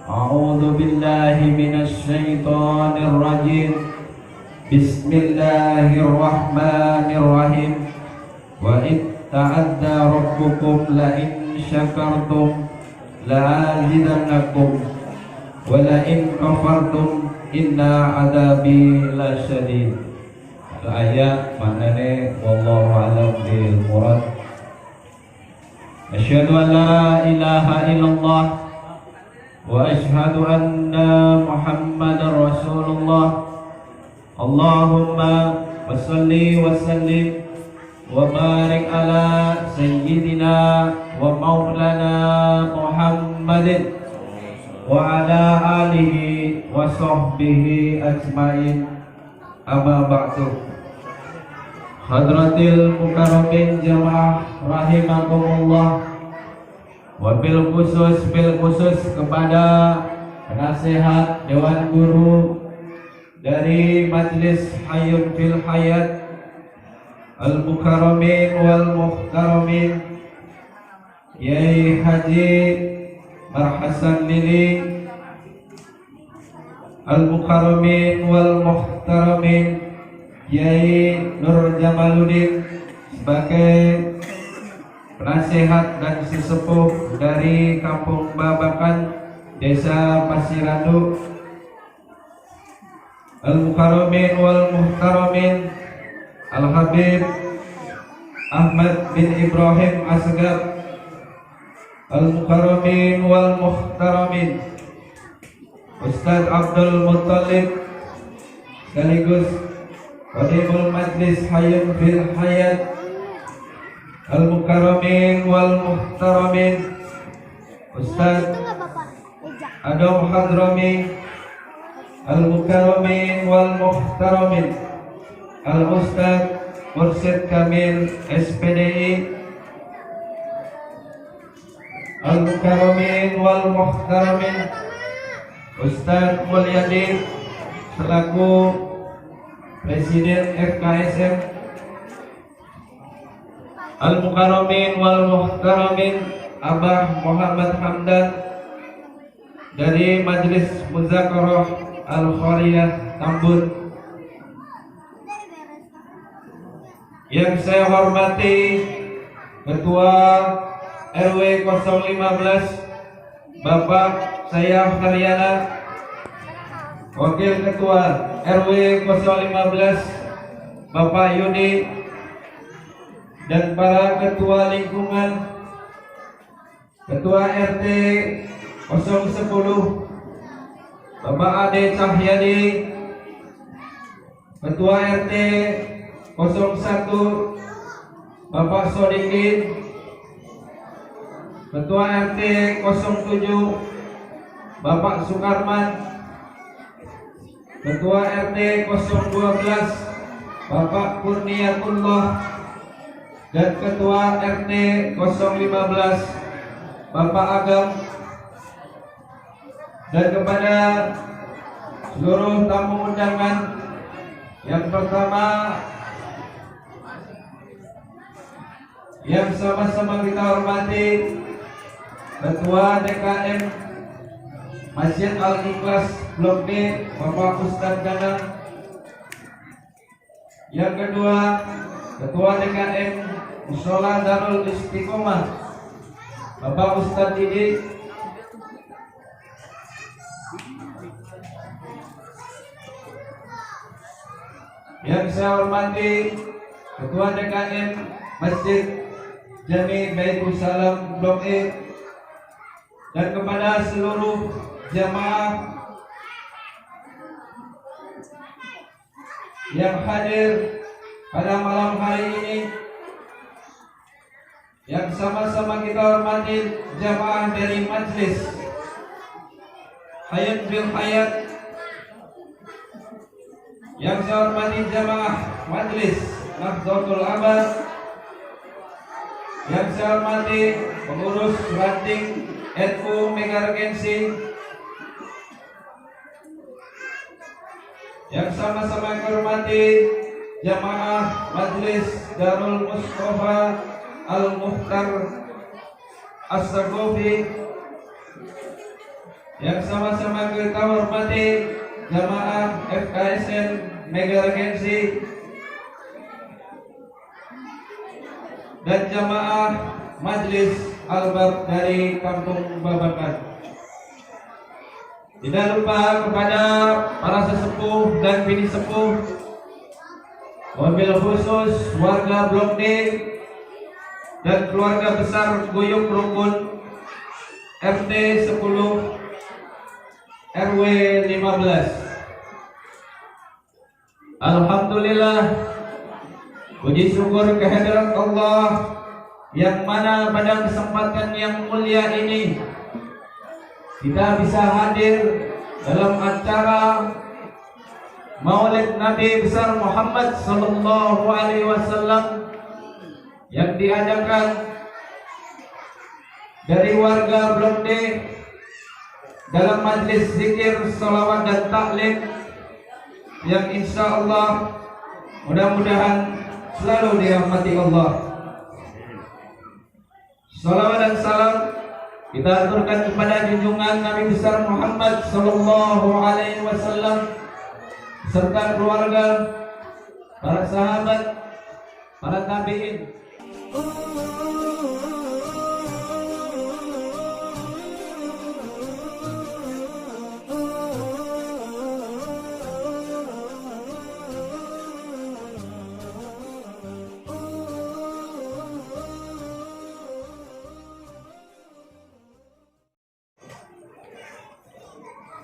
أعوذ بالله من الشيطان الرجيم. بسم الله الرحمن الرحيم. وإذ تعدى ربكم لئن شكرتم لأزيدنكم ولئن كفرتم إن عذابي لشديد. Ayat maknanya wallahu a'lam bil murad. Asyhadu an la ilaha illallah wa asyhadu anna Muhammadar Rasulullah. Allahumma wassalli wa sallim wa barik ala sayyidina wa maulana Muhammadin wa ala alihi wa sahbihi ajmain. Amma ba'du. Hadratil mukarramin jamaah rahimakumullah. Wabil khusus kepada penasehat Dewan Guru dari Majelis Hayyun fil Hayat, Al-Mukarramin wal Muhtaramin, Yai Haji Marhasan Lili, Al-Mukarramin wal Muhtaramin, Yai Nur Jamaluddin sebagai penasehat dan sesepuh dari Kampung Babakan, Desa Pasirandu. Al-Mukarramin wal Muhtaramin, Al-Habib Ahmad bin Ibrahim Asgab. Al-Mukarramin wal Muhtaramin, Ustaz Abdul Muttalib sekaligus Qadimul Majlis Hayyun fil Hayat. Al-Mukarramin wal Muhtaramin, Ustaz Adam Hadrami. Al-Mukarramin wal Muhtaramin, Al-Ustaz Mursyid Kamil SPDI. Al-Mukarramin wal Muhtaramin, Ustaz Mulyadi selaku Presiden FKSM. Al-Mukarramin wal Muhtaramin, Abah Muhammad Hamdan dari Majelis Muzakarah Al-Khariyah Tambun. Yang saya hormati Ketua RW 015 Bapak Sayaf Haryana, Wakil Ketua RW 015 Bapak Yudi, dan para ketua lingkungan, Ketua RT 010 Bapak Ade Cahyadi, Ketua RT 01 Bapak Sodikin, Ketua RT 07 Bapak Sukarman, Ketua RT 012 Bapak Kurniatullah, dan Ketua RT 015 Bapak Agam. Dan kepada seluruh tamu undangan, yang pertama yang sama-sama kita hormati Ketua DKM Masjid Al-Ikhlas Blok D Bapak Ustadz Danang. Yang kedua Ketua DKM Mushola Darul Istiqomah Bapak Ustadz Didi. Yang saya hormati Ketua DKM Masjid Jami Baitul Salam Blok E, dan kepada seluruh jamaah yang hadir pada malam hari ini, yang sama-sama kita hormati jamaah dari Majelis Hayyun fil Hayat, yang saya hormati jamaah Majelis Nahdlatul Abad, yang saya hormati pengurus ranting NU Megaregensi, yang sama-sama kita hormati jamaah Majelis Darul Mustafa Al-Mukhtar As-Sagofi, yang sama-sama kita hormati jamaah FKSN Mega Regency dan jamaah Majelis Albab dari Kampung Babakan. Tidak lupa kepada para sesepuh dan bini sepuh, wabil khusus warga Blok D dan keluarga besar Guyuk Rukun RT 10 RW 15. Alhamdulillah, puji syukur kehadirat Allah yang mana pada kesempatan yang mulia ini kita bisa hadir dalam acara Maulid Nabi besar Muhammad sallallahu alaihi wasallam yang diadakan dari warga Blok D dalam majlis zikir, salawat dan taklim yang insya Allah mudah-mudahan selalu dirahmati Allah. Salawat dan salam kita aturkan kepada junjungan Nabi besar Muhammad sallallahu alaihi wasallam serta keluarga, para sahabat, para tabi'in.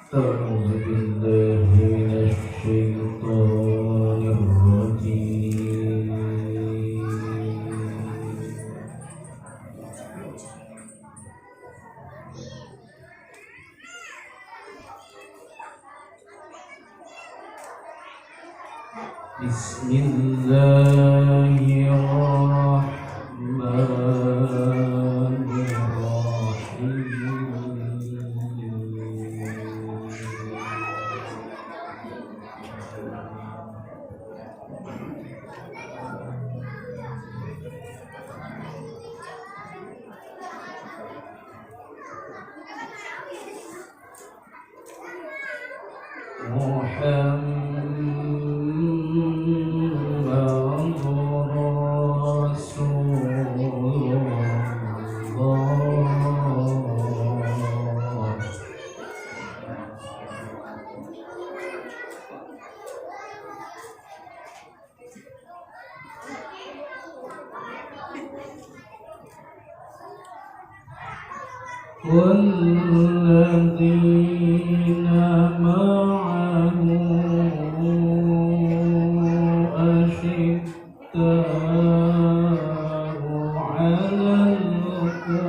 أعوذ بالله من الشيطان الرجيم. بسم الله الرحمن والذين معه أشداء على الكفار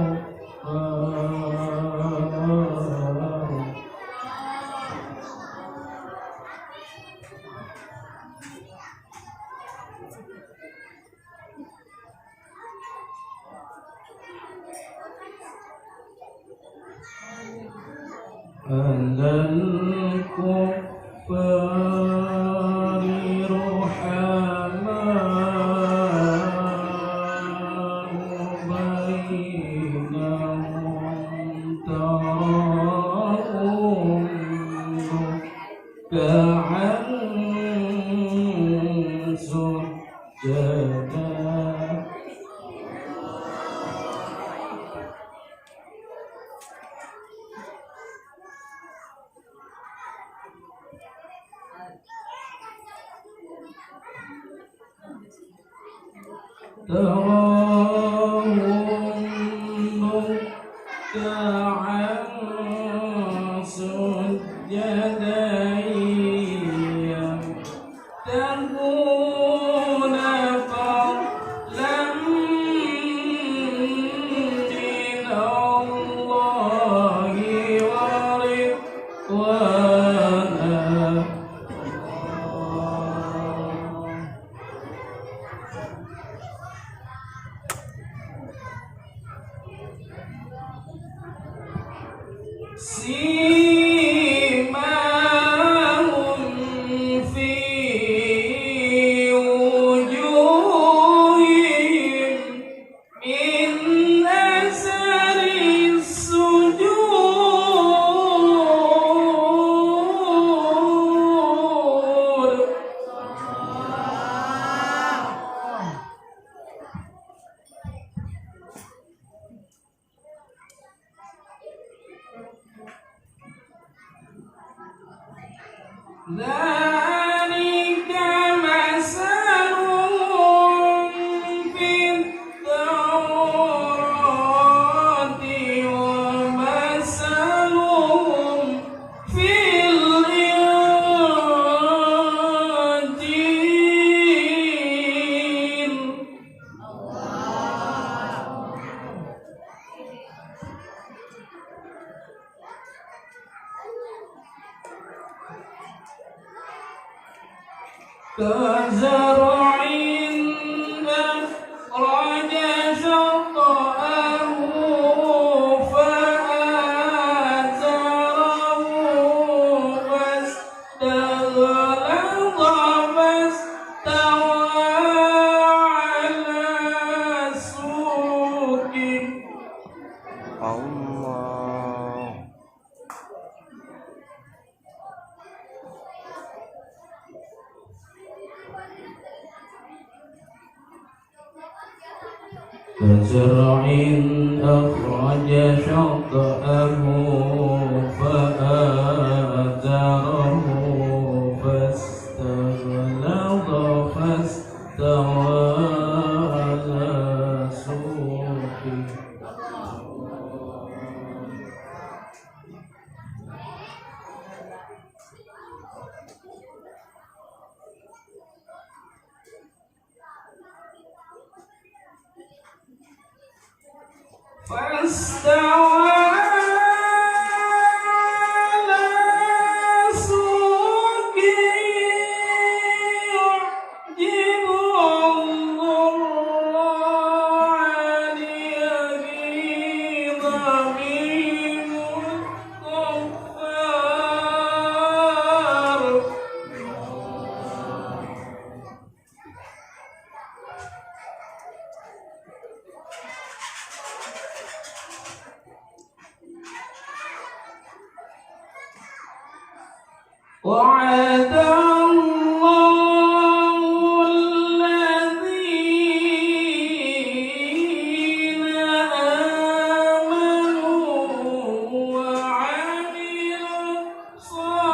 على الكفار رحماء بينهم تراهم ركعا سجدا تراهم ركعا سجدا يبتغون فضلا من الله ورضوانا سيماهم في وجوههم من أثر السجود ذلك مثلهم في التوراة ومثلهم في الإنجيل. كزرع أخرج شطأه فآزره فاستغلظ فاستوى على سوقه. Allah. كزرع أخرج شطأه فآزره فاستغلظ فاستوى على سوقه. فاستوى على سوقه يعجب الضراع ليغيظ بهم الكفار. وعد الله الذين آمنوا وعملوا الصالحات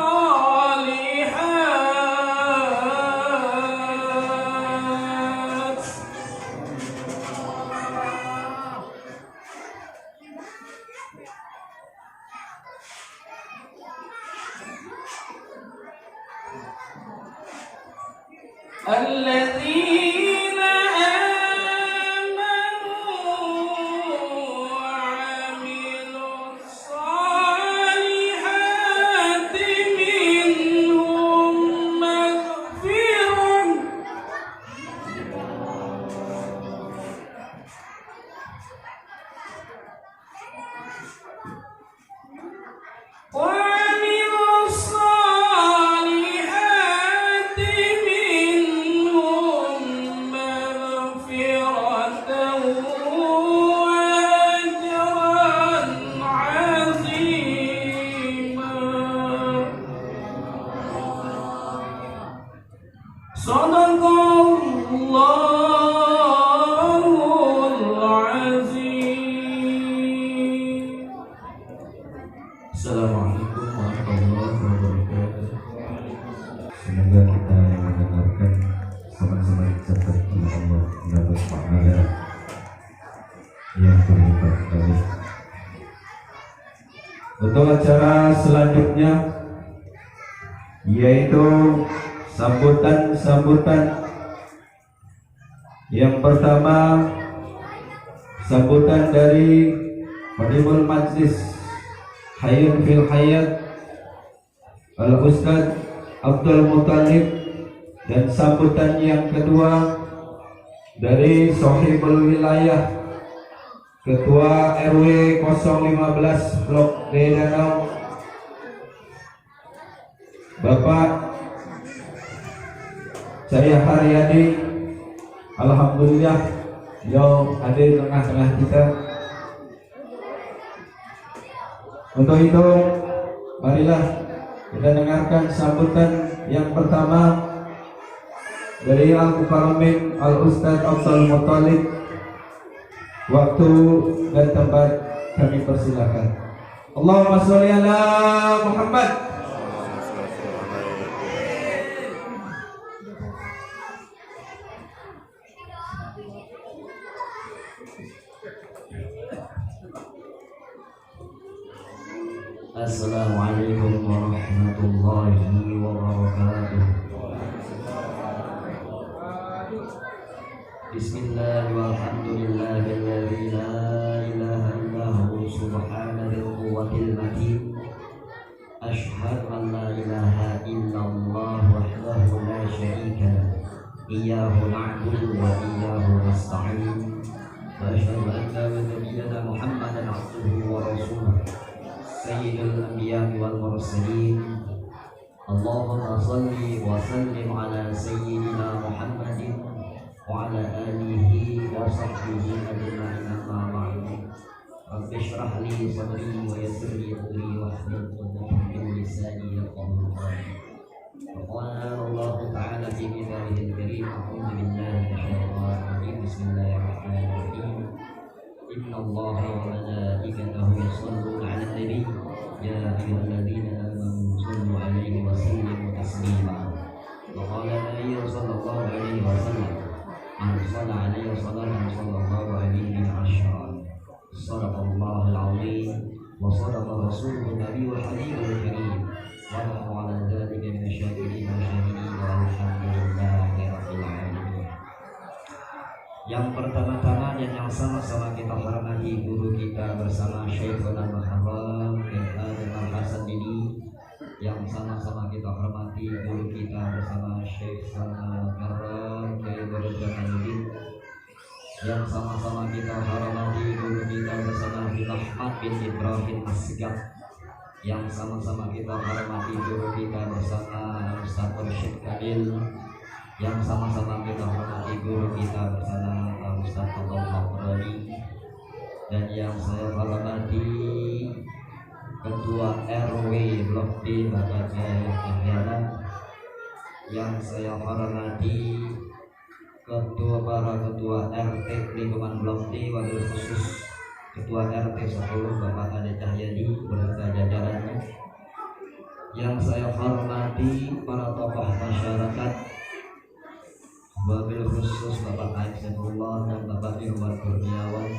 الذين آمنوا وعملوا الصالحات منهم مغفرة وعملوا الصالحات منهم مغفرة وأجرا عظيما. صدق الله العظيم. Assalamualaikum warahmatullahi wabarakatuh. Semoga kita yang mendengarkan sama-sama dicatat oleh Allah mendapat pahala yang berlipat kali. Untuk acara selanjutnya yaitu sambutan-sambutan. Yang pertama, sambutan dari Khadimul Majlis Hayyun fil Hayat Al-Ustadz Abdul Muttalib, dan sambutan yang kedua dari Sohibul Wilayah Ketua RW 015 Blok D Danau, Bapak Jaya Haryadi. Alhamdulillah beliau hadir tengah-tengah kita. Untuk itu marilah kita dengarkan sambutan yang pertama dari Al-Mukarramin Al-Ustadz Abdul Muttalib. Waktu dan tempat kami persilakan. Allahumma sholli ala Muhammad. Assalamualaikum warahmatullahi wabarakatuh. Bismillah walhamdulillahilladzi la ilaha illahu subhanal quwwatil matin. Asyhadu an la ilaha illallah wahdahu la syarika lah. Iyyahu na'budu wa iyyahu nasta'in. Wa asyhadu anna nabiyyana Muhammadan abduhu wa rasuluh. Sayyidul anbiya wal mursalin. Allahumma shalli wa sallim ala sayyidina Muhammadin wa ala alihi wa sahbihi ajma'in, amma ba'du. Rabbi shrah li sadri wa yassir li amri wahlul 'uqdatam min lisani yafqahu qawli. Qala Allah ta'ala fi kitabihil karim, a'udzu billahi minasyaitonir rajim. Bismillahirrahmanirrahim. Inna Allaha wa malaikatahu yusholluna 'alan nabi ya ayyuhalladzina amanu shallu 'alaihi wa sallimu taslima. Wa qala Nabi sallallahu alaihi wasallam, man shalla 'alaihi salatan sallallahu alaihi asyara. Shadaqallahul 'azim wa shadaqa rasuluhu nabiyul habibul karim. Wa nahnu 'ala dzalika minasyakirin wa syahidin walhamdulillahi rabbil alamin. Yang pertama-tama dan yang sama-sama kita hormati guru kita bersama Syekhul Muharram Adam Al-Hasan ini, yang sama-sama kita hormati guru kita bersama Syekh Muharram Kairuddin, yang sama-sama kita hormati guru kita bersama Ahmad bin Ibrahim Asgaf, yang sama-sama kita hormati guru kita bersama Ustaz Rashid Kadil, yang sama-sama kita hormati guru kita bersama Ustaz Abdul Mabrani, dan yang saya hormati Ketua RW Blok D Bapak Jaya Indiana, yang saya hormati para ketua RT lingkungan Blok D, wabil khusus Ketua RT 10 Bapak Ade Cahyadi beserta jajarannya, yang saya hormati para tokoh masyarakat, wabil khusus Bapak Aisyatullah dan Bapak Irwan Kurniawan,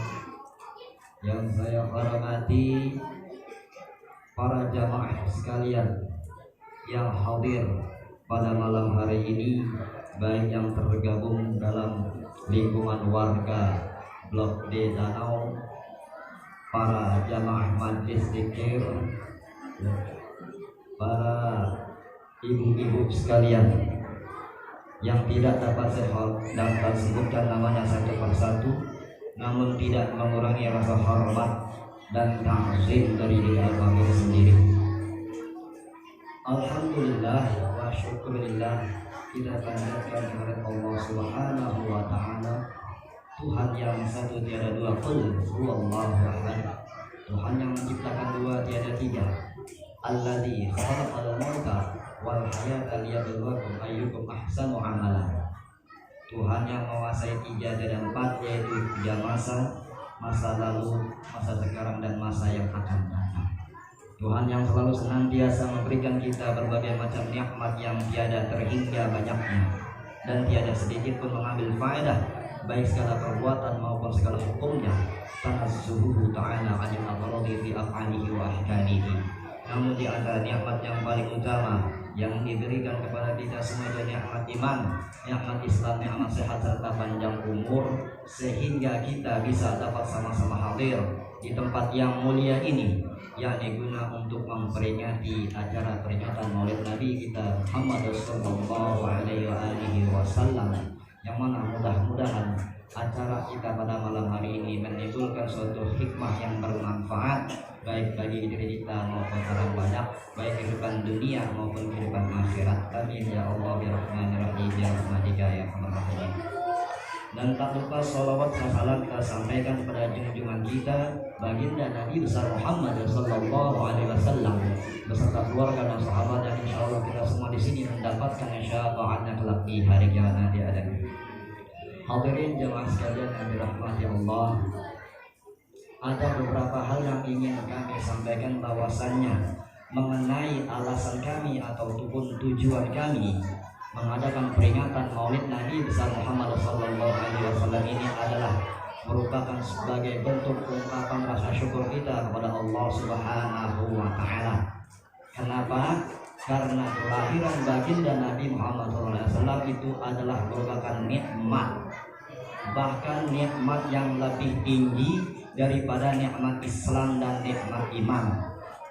yang saya hormati para jamaah sekalian yang hadir pada malam hari ini, baik yang tergabung dalam lingkungan warga Blok D Danau, para jamaah majlis zikir, para ibu-ibu sekalian yang tidak dapat saya sebutkan namanya satu persatu, namun tidak mengurangi rasa hormat dan ta'zim dari diri kami sendiri. Alhamdulillah wa syukurillah, kita panjatkan kehadirat Allah Subhanahu wa taala, Tuhan yang satu tiada dua, qul huwallahu ahad, Tuhan yang menciptakan dua tiada tiga, alladzi khalaqal mauta wal hayata liyabluwakum ayyukum ahsanu amala, Tuhan yang menguasai 3 dan 4, yaitu 3 masa lalu, masa sekarang, dan masa yang akan datang. Tuhan yang selalu senantiasa memberikan kita berbagai macam nikmat yang tiada terhingga banyaknya, dan tiada sedikit pun mengambil faedah, baik segala perbuatan maupun segala hukumnya, tanazzuhu ta'ala 'anil aghradi fi af'alihi wa ahkamihi. Namun di antara nikmat yang paling utama yang diberikan kepada kita semua itu nikmat iman, nikmat Islam, nikmat sehat serta panjang umur, sehingga kita bisa dapat sama-sama hadir di tempat yang mulia ini, yakni guna untuk memperingati acara peringatan Maulid Nabi kita Muhammad sallallahu alaihi wasallam, yang mana mudah-mudahan acara kita pada malam hari ini menimbulkan suatu hikmah yang bermanfaat, baik bagi diri kita maupun orang banyak, baik kehidupan dunia maupun kehidupan akhirat. Amin ya Allah ya Rahmanir Rahim ya Rahmatika ya Arhamar Rahimin. Dan tak lupa salawat dan salam kita sampaikan kepada junjungan kita baginda Nabi besar Muhammad sallallahu alaihi wasallam beserta keluarga dan sahabat, dan insya Allah kita semua di sini mendapatkan syafaatnya kelak di hari kiamat nanti ada. Hadirin jemaah sekalian yang dirahmati Allah, ada beberapa hal yang ingin kami sampaikan bahwasannya mengenai alasan kami ataupun tujuan kami mengadakan peringatan Maulid Nabi besar Muhammad sallallahu alaihi wasallam ini adalah merupakan sebagai bentuk ungkapan rasa syukur kita kepada Allah Subhanahu wa taala. Kenapa? Karena kelahiran baginda Nabi Muhammad SAW itu adalah merupakan nikmat, bahkan nikmat yang lebih tinggi daripada nikmat Islam dan nikmat iman.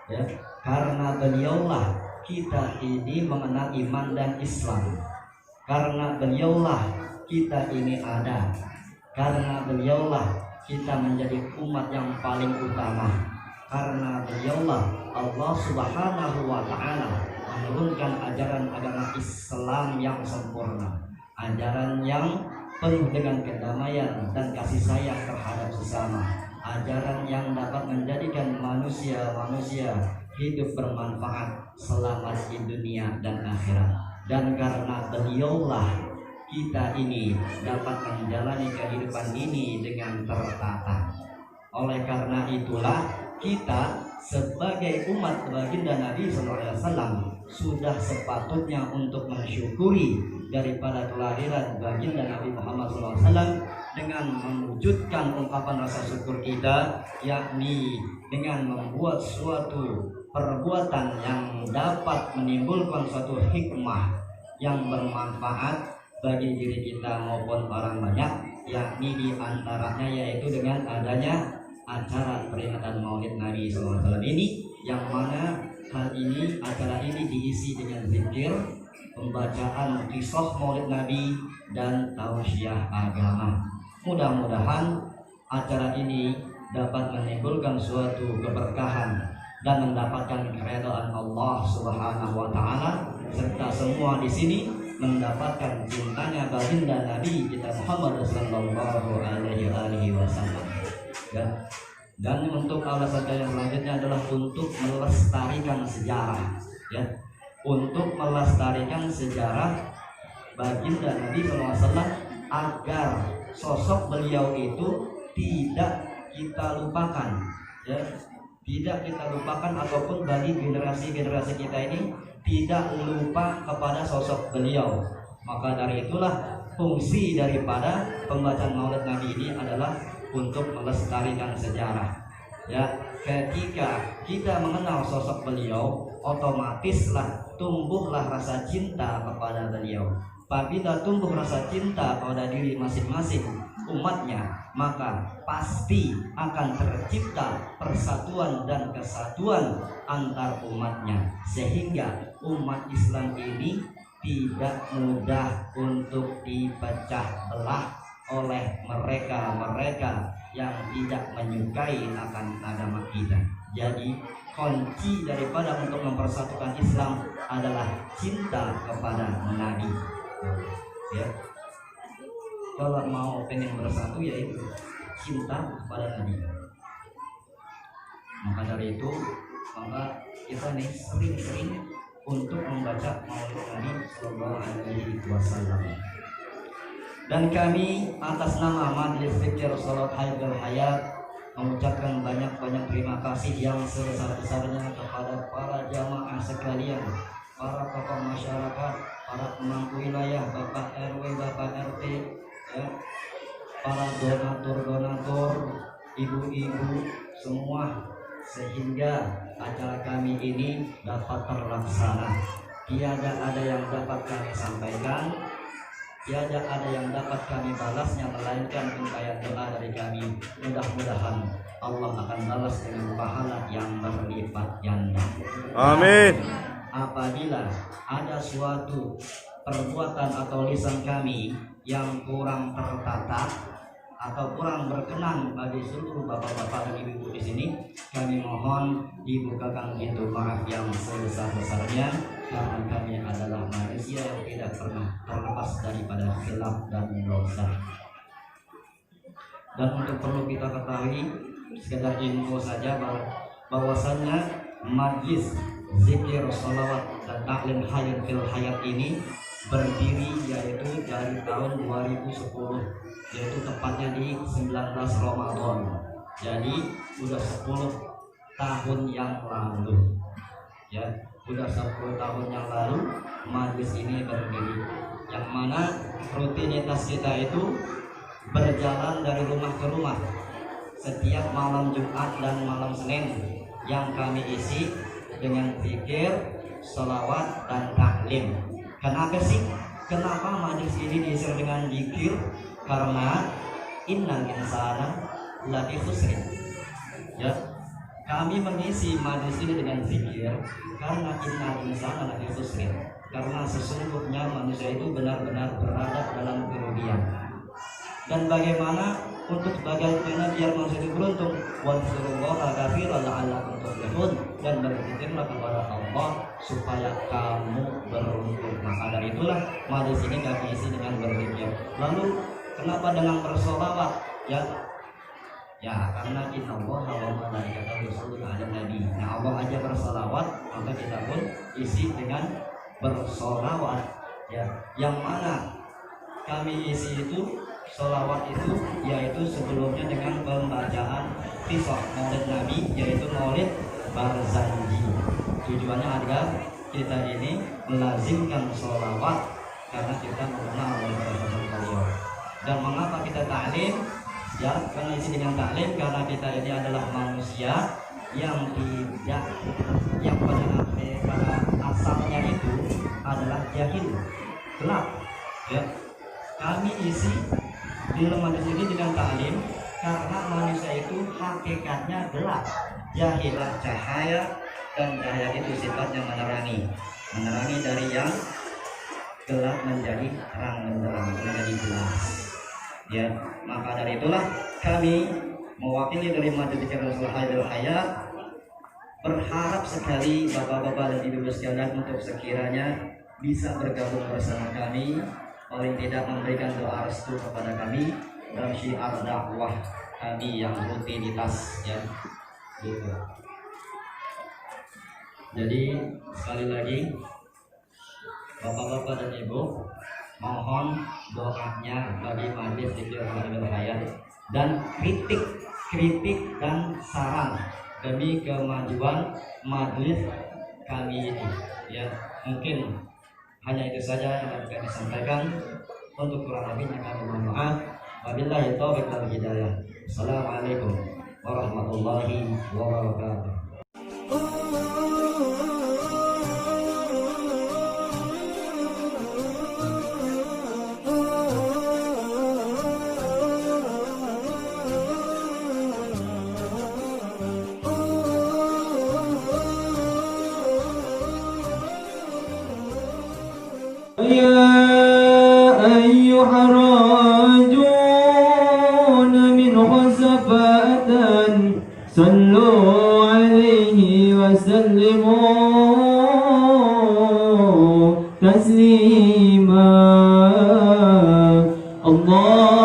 Ya, karena beliaulah kita ini mengenal iman dan Islam. Karena beliaulah kita ini ada. Karena beliaulah kita menjadi umat yang paling utama. Karena beliaulah Allah Subhanahu wa taala menurunkan ajaran agama Islam yang sempurna, ajaran yang penuh dengan kedamaian dan kasih sayang terhadap sesama, ajaran yang dapat menjadikan manusia hidup bermanfaat, selamat di dunia dan akhirat. Dan karena beliaulah kita ini dapat menjalani kehidupan ini dengan tertata. Oleh karena itulah kita sebagai umat baginda Nabi SAW sudah sepatutnya untuk mensyukuri daripada kelahiran baginda Nabi Muhammad SAW dengan mewujudkan ungkapan rasa syukur kita, yakni dengan membuat suatu perbuatan yang dapat menimbulkan suatu hikmah yang bermanfaat bagi diri kita maupun orang banyak, yakni diantaranya yaitu dengan adanya acara peringatan Maulid Nabi SAW ini, yang mana hal ini, acara ini diisi dengan zikir, pembacaan kisah Maulid Nabi dan tausiah agama. Mudah-mudahan acara ini dapat menimbulkan suatu keberkahan dan mendapatkan keridhaan Allah Subhanahu wa taala, serta semua di sini mendapatkan cintanya baginda Nabi kita Muhammad sallallahu alaihi wasallam. Dan untuk alasan yang selanjutnya adalah untuk melestarikan sejarah, ya, untuk melestarikan sejarah baginda Nabi SAW agar sosok beliau itu tidak kita lupakan, ya, tidak kita lupakan, ataupun bagi generasi-generasi kita ini tidak lupa kepada sosok beliau. Maka dari itulah fungsi daripada pembacaan Maulid Nabi ini adalah untuk melestarikan sejarah. Ya, ketika kita mengenal sosok beliau, otomatislah tumbuhlah rasa cinta kepada beliau. Apabila tumbuh rasa cinta pada diri masing-masing umatnya, maka pasti akan tercipta persatuan dan kesatuan antar umatnya, sehingga umat Islam ini tidak mudah untuk dipecah belah oleh mereka yang tidak menyukai akan agama kita. Jadi kunci daripada untuk mempersatukan Islam adalah cinta kepada Nabi. Ya, kalau mau pengen bersatu yaitu cinta kepada Nabi. Maka dari itu, maka kita nih sering-sering untuk membaca Maulid Nabi Sallallahu Alaihi Wasallam. Dan kami atas nama Majelis Zikir Salat Haidul Hayat mengucapkan banyak-banyak terima kasih yang sebesar-besarnya kepada para jamaah sekalian, para tokoh masyarakat, para pemangku wilayah, Bapak RW, Bapak RT, ya, para donatur, ibu-ibu semua, sehingga acara kami ini dapat terlaksana. Tiada ada yang dapat kami sampaikan, tiada ada yang dapat kami balasnya melainkan ungkapan doa dari kami. Mudah-mudahan Allah akan balas dengan pahala yang berlipat ganda. Amin. Apabila ada suatu perbuatan atau lisan kami yang kurang tertata atau kurang berkenan bagi seluruh bapak-bapak dan ibu-ibu di sini, kami mohon dibukakan pintu maaf yang sebesar-besarnya, karena kami adalah manusia yang tidak pernah terlepas daripada khilaf dan dosa. Dan untuk perlu kita ketahui, sekedar info saja bahwasannya Majlis Zikir Sholawat dan Taklim Hayat fil Hayat ini berdiri yaitu dari tahun 2010, yaitu tepatnya di 19 Ramadan. Jadi sudah 10 tahun yang lalu, ya, sudah 10 tahun yang lalu majlis ini berdiri, yang mana rutinitas kita itu berjalan dari rumah ke rumah setiap malam Jumat dan malam Senin yang kami isi dengan zikir, sholawat, dan taklim. Kenapa sih? Kenapa majlis ini diisi dengan zikir? Karena innal insana lafi khusrin. Ya, kami mengisi majlis ini dengan zikir karena innal insana lafi khusrin. Karena sesungguhnya manusia itu benar-benar berada dalam kerugian. Dan bagaimana biar manusia itu beruntung? Wadzurullaha katsiran la'allakum tuflihun, dan berzikirlah kepada Allah supaya kamu beruntung. Maka dari itulah majlis ini kami isi dengan berzikir. Lalu kenapa dengan bersolawat? Ya karena innallaha wa malaikatahu yusholluna 'alan nabi. Nah, Allah aja bersolawat, maka kita pun isi dengan bersolawat. Ya, yang mana kami isi itu sholawat itu yaitu sebelumnya dengan pembacaan kisah maulid Nabi, yaitu maulid Barzanji. Tujuannya adalah kita ini melazimkan sholawat karena kita mengenal Rasulullah beliau. Dan mengapa kita taklim? Ya, karena isi dengan taklim karena kita ini adalah manusia yang pada asalnya itu adalah jahil, gelap. Ya, kami isi di lembaga ini dengan taklim karena manusia itu hakikatnya gelap, jahilah cahaya, dan cahaya itu sifatnya menerangi dari yang gelap menjadi terang benderang, menjadi jelas. Ya, maka dari itulah kami mewakili dari Majelis Rasul Haidul Hayat berharap sekali bapak-bapak dan ibu-ibu sekalian untuk sekiranya bisa bergabung bersama kami, paling tidak memberikan doa restu kepada kami dalam syiar dakwah kami yang rutinitas, ya gitu. Jadi sekali lagi bapak-bapak dan ibu, mohon doanya bagi Majelis Zikir Haidul Hayat dan kritik dan saran demi kemajuan majelis kami ini. Ya, mungkin hanya itu saja yang dapat kami sampaikan. Untuk kurang lebihnya kami mohon maaf. Wabillahi taufiq wal hidayah. Assalamualaikum warahmatullahi wabarakatuh. يا أيها الراجون من خسفاء صلوا عليه وسلموا تسليما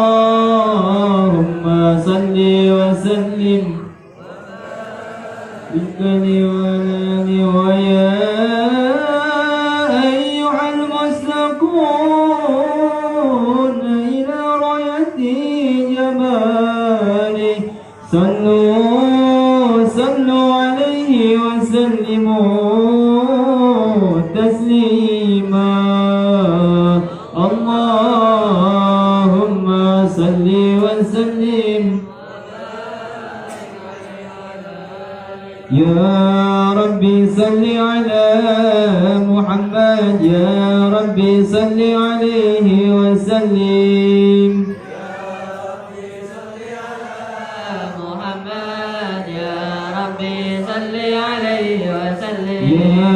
اللهم صل وسلم بالكلم والآل ويا إلى راية جماله صلوا عليه وسلموا تسليما اللهم صل وسلم يا ربي صل على محمد يا ربي صل عليه وسلم يا ربي صل على محمد يا ربي صل عليه وسلم يا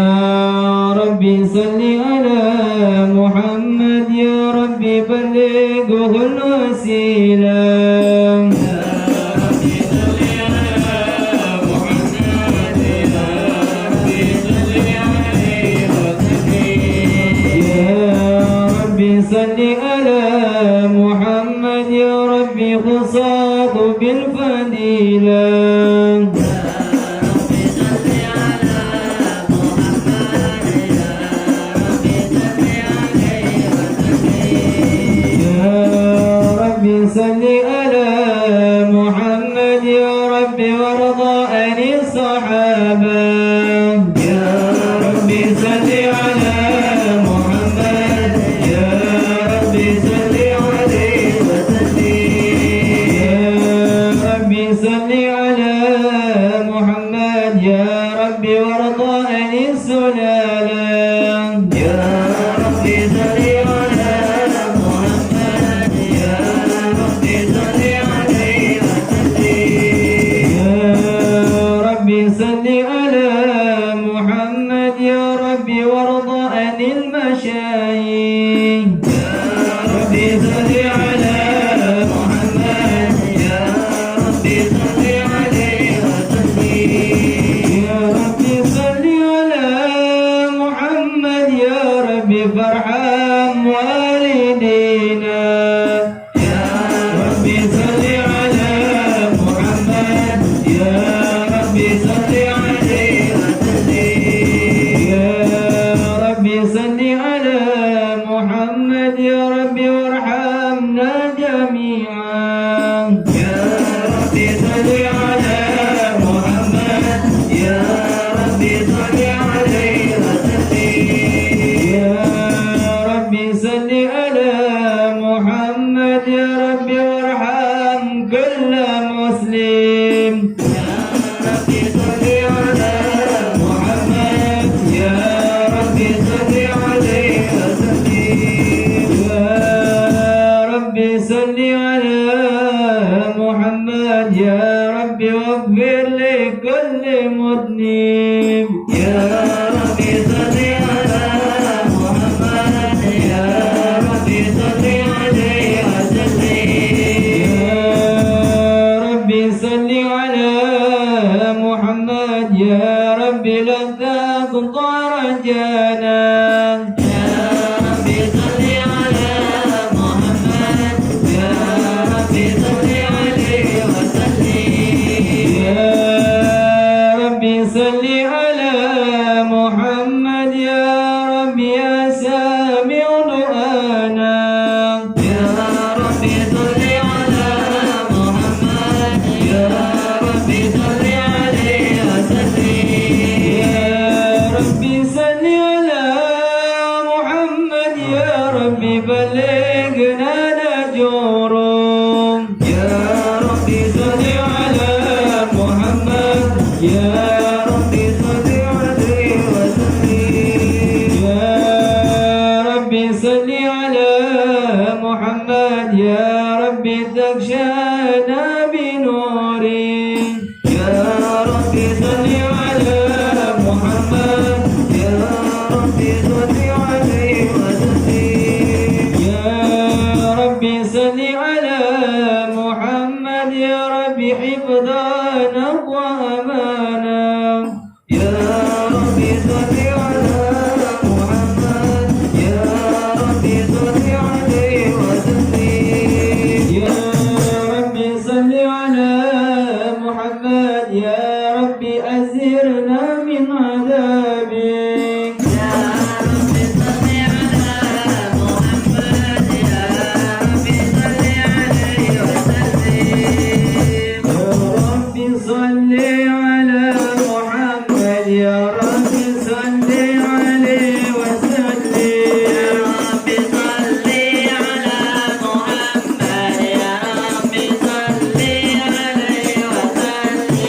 ربي صل على محمد يا ربي بلغه الوسيلة صل على محمد يا ربي خصاص بالفضيلة يا ربي صل على محمد يا ربي وارضى عن الصحابة يا ربي صل على محمد يا ربي صل عليه وسلم صل على محمد يا ربي وارض عن السلالة يا ربي صل على محمد يا ربي صل عليه وسلم يا ربي صل على محمد يا ربي وارض عن المشايخ يا ربي صل على محمد يا ربي صل عليه وسلم يا ربي صل على محمد يا ربي فارحم والدينا يا ربي صل على محمد يا ربي صل عليه وسلم يا ربي صل على محمد يا ربي وارحمنا جميعا يا ربي صل على محمد يا ربي صل عليه وسلم يا ربي صل على محمد يا ربي وارحم كل مسلم يا ربي صل على محمد يا ربي صل عليه وسلم يا ربي صل على محمد يا ربي واغفر لكل مذنب يا ربي صل على محمد يا ربي صل عليه وسلم يا ربي صل على محمد يا ربي لن تقطع رجانا يا ربي صل على محمد يا ربي صل عليه وسلم يا ربي صل على محمد يا ربي يا سامع دعانا يا ربي صل على محمد يا ربي صل عليه وسلم يا ربي صل على محمد يا ربي بلغنا نجورهم يا ربي صل على محمد يا ربي صل عليه وسلم يا ربي صل على محمد يا ربي تغشانا بنوري يا ربي صل على محمد يا ربي صل عليه وسلم يا ربي صل على محمد يا ربي حفظانا وأمانا يا ربي صل على محمد يا ربي صل عليه وسلم يا ربي صل على محمد يا ربي أزهرنا من عذابك يا ربي صل على محمد يا ربي صل عليه وسلم يا ربي صل على محمد يا ربي صل عليه وسلم يا ربي صل على محمد يا ربي صل عليه وسلم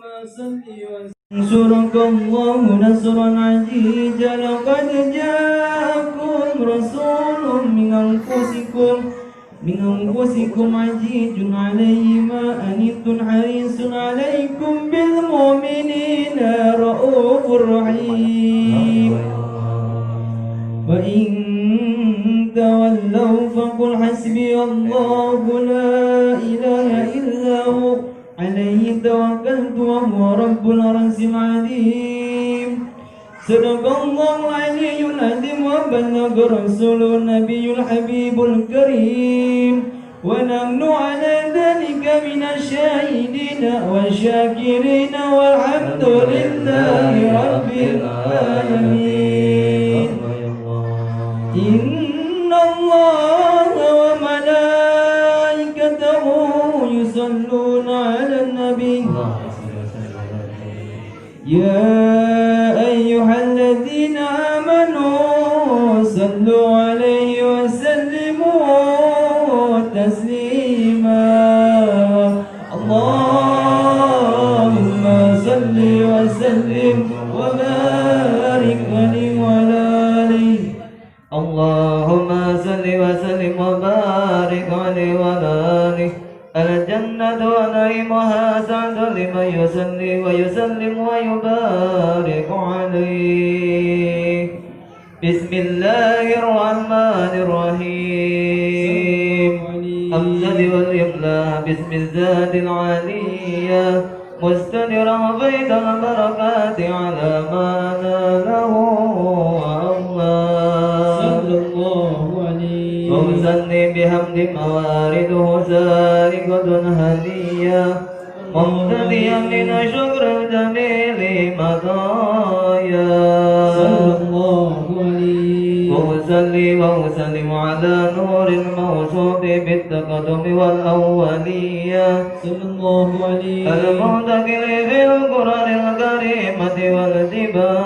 صل وسلم ينصرك الله نصرا عزيزا لقد جاءكم رسول من أنفسكم عزيز عليه ما أنتم حريص عليكم بالمؤمنين رؤوف رحيم وإن تولوا فقل حسبي الله لا إله إلا هو عليه توكلت وهو رب العرش العظيم صدق الله العلي العظيم وبلغ رسول النبي الحبيب الكريم ونحن على ذلك من الشاهدين والشاكرين والحمد لله رب العالمين إن الله وملائكته يصلون على النبي يا أيها الذين آمنوا صلوا عليه وسلموا تسليما اللهم صل وسلم وبارك عليه وعلى آله اللهم صل وسلم وبارك عليه وعلى آله الجنة ونعيمها سعد لمن يصلي ويسلم ويبارك عليه بسم الله الرحمن الرحيم أمجد والإملاء بسم الذات العالية مستدرا بيت البركات على ما ناله الله صلى الله عليه وأصلي بحمد موارده سارقة هدية مقتديا من شكر الجميل مطايا صلى الله عليه وأصلي وأسلم على نور الموصوف بالتقدم والأولية صلى الله عليه المعتقل في القرآن الكريمة والجبال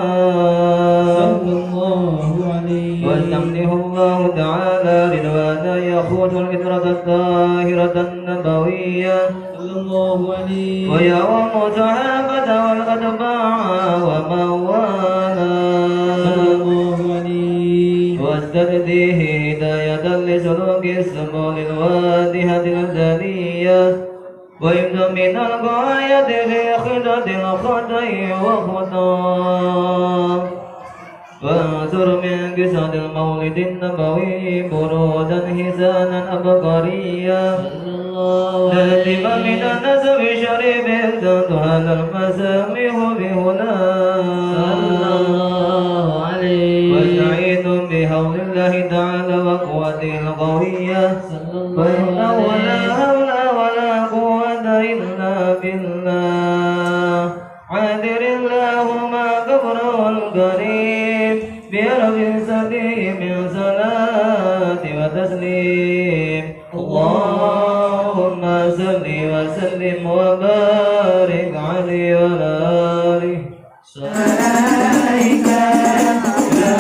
صلى الله عليه واستمده الله تعالى رضوانا يخوض الفطرة الطاهرة النبوية صلى الله عليه ويوم صحابة والأتباع ومن والاه صلى الله عليه واستهديه هداية لسلوك السبل الواضحة الجلية ويبدأ من الغاية لخدة الخطأ وخطأ وانظر من قصة المولد النبوي بروزا حسانا أبقريا تهتم من النسب الشريف افتتها المسامح بهنا واستعين بحول الله تعالى وقوته القوية وإنه لا حول ولا قوة إلا بالله عاذر اللهم كبره الكريم برب سليم صلاة وتسليم اللهم صل وسلم وبارك عليه وعلى آله عليك يا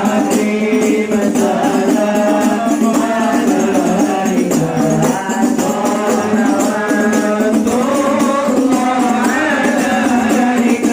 حبيب السلام عليك صلوات الله عليك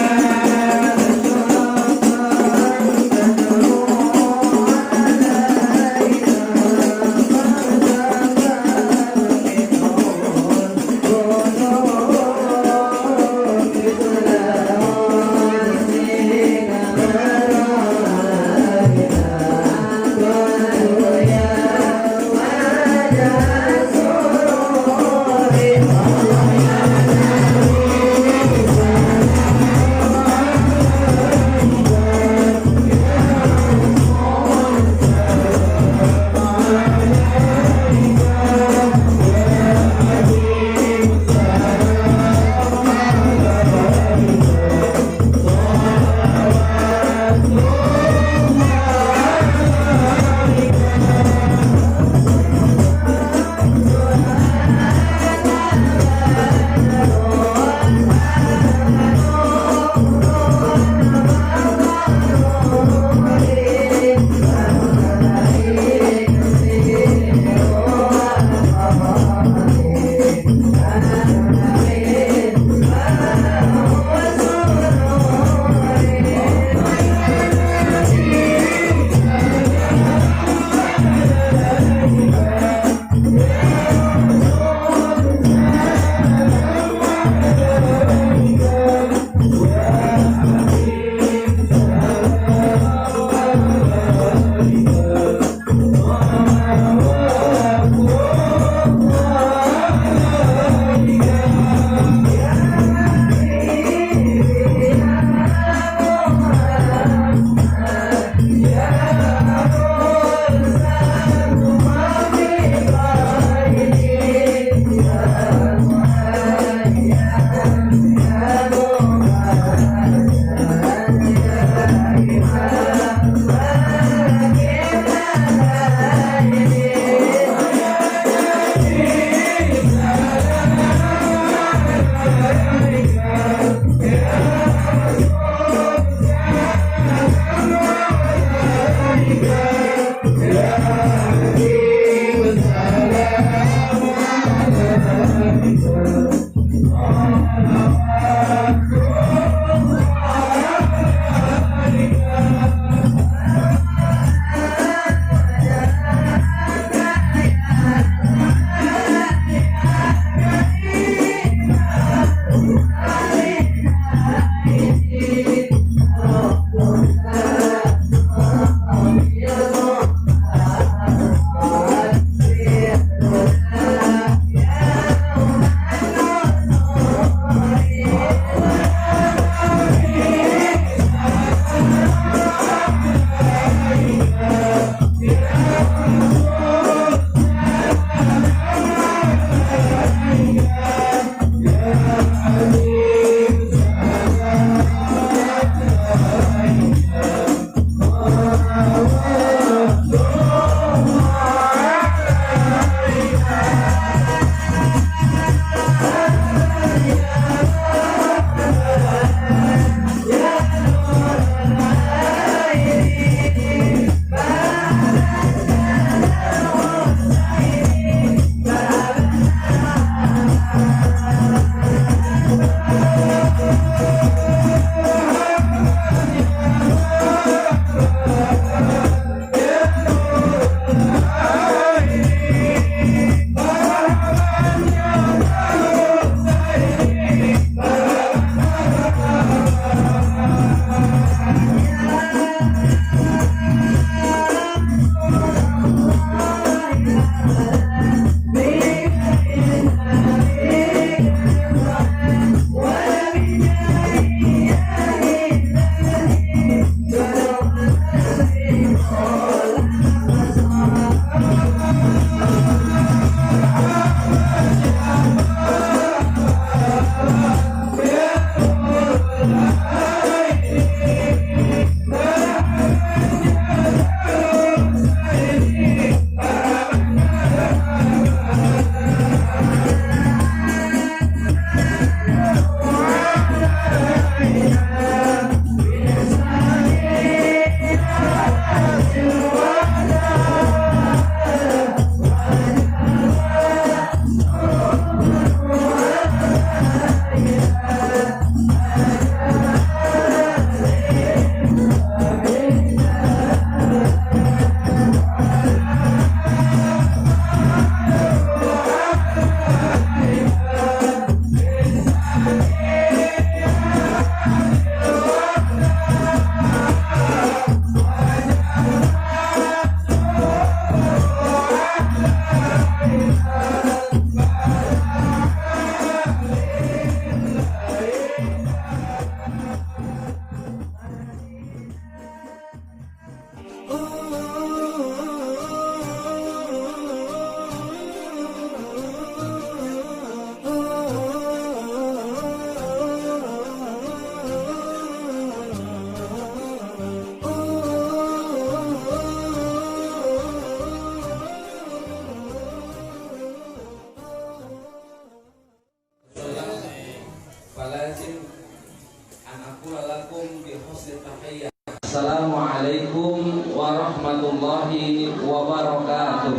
Assalamualaikum warahmatullahi wabarakatuh.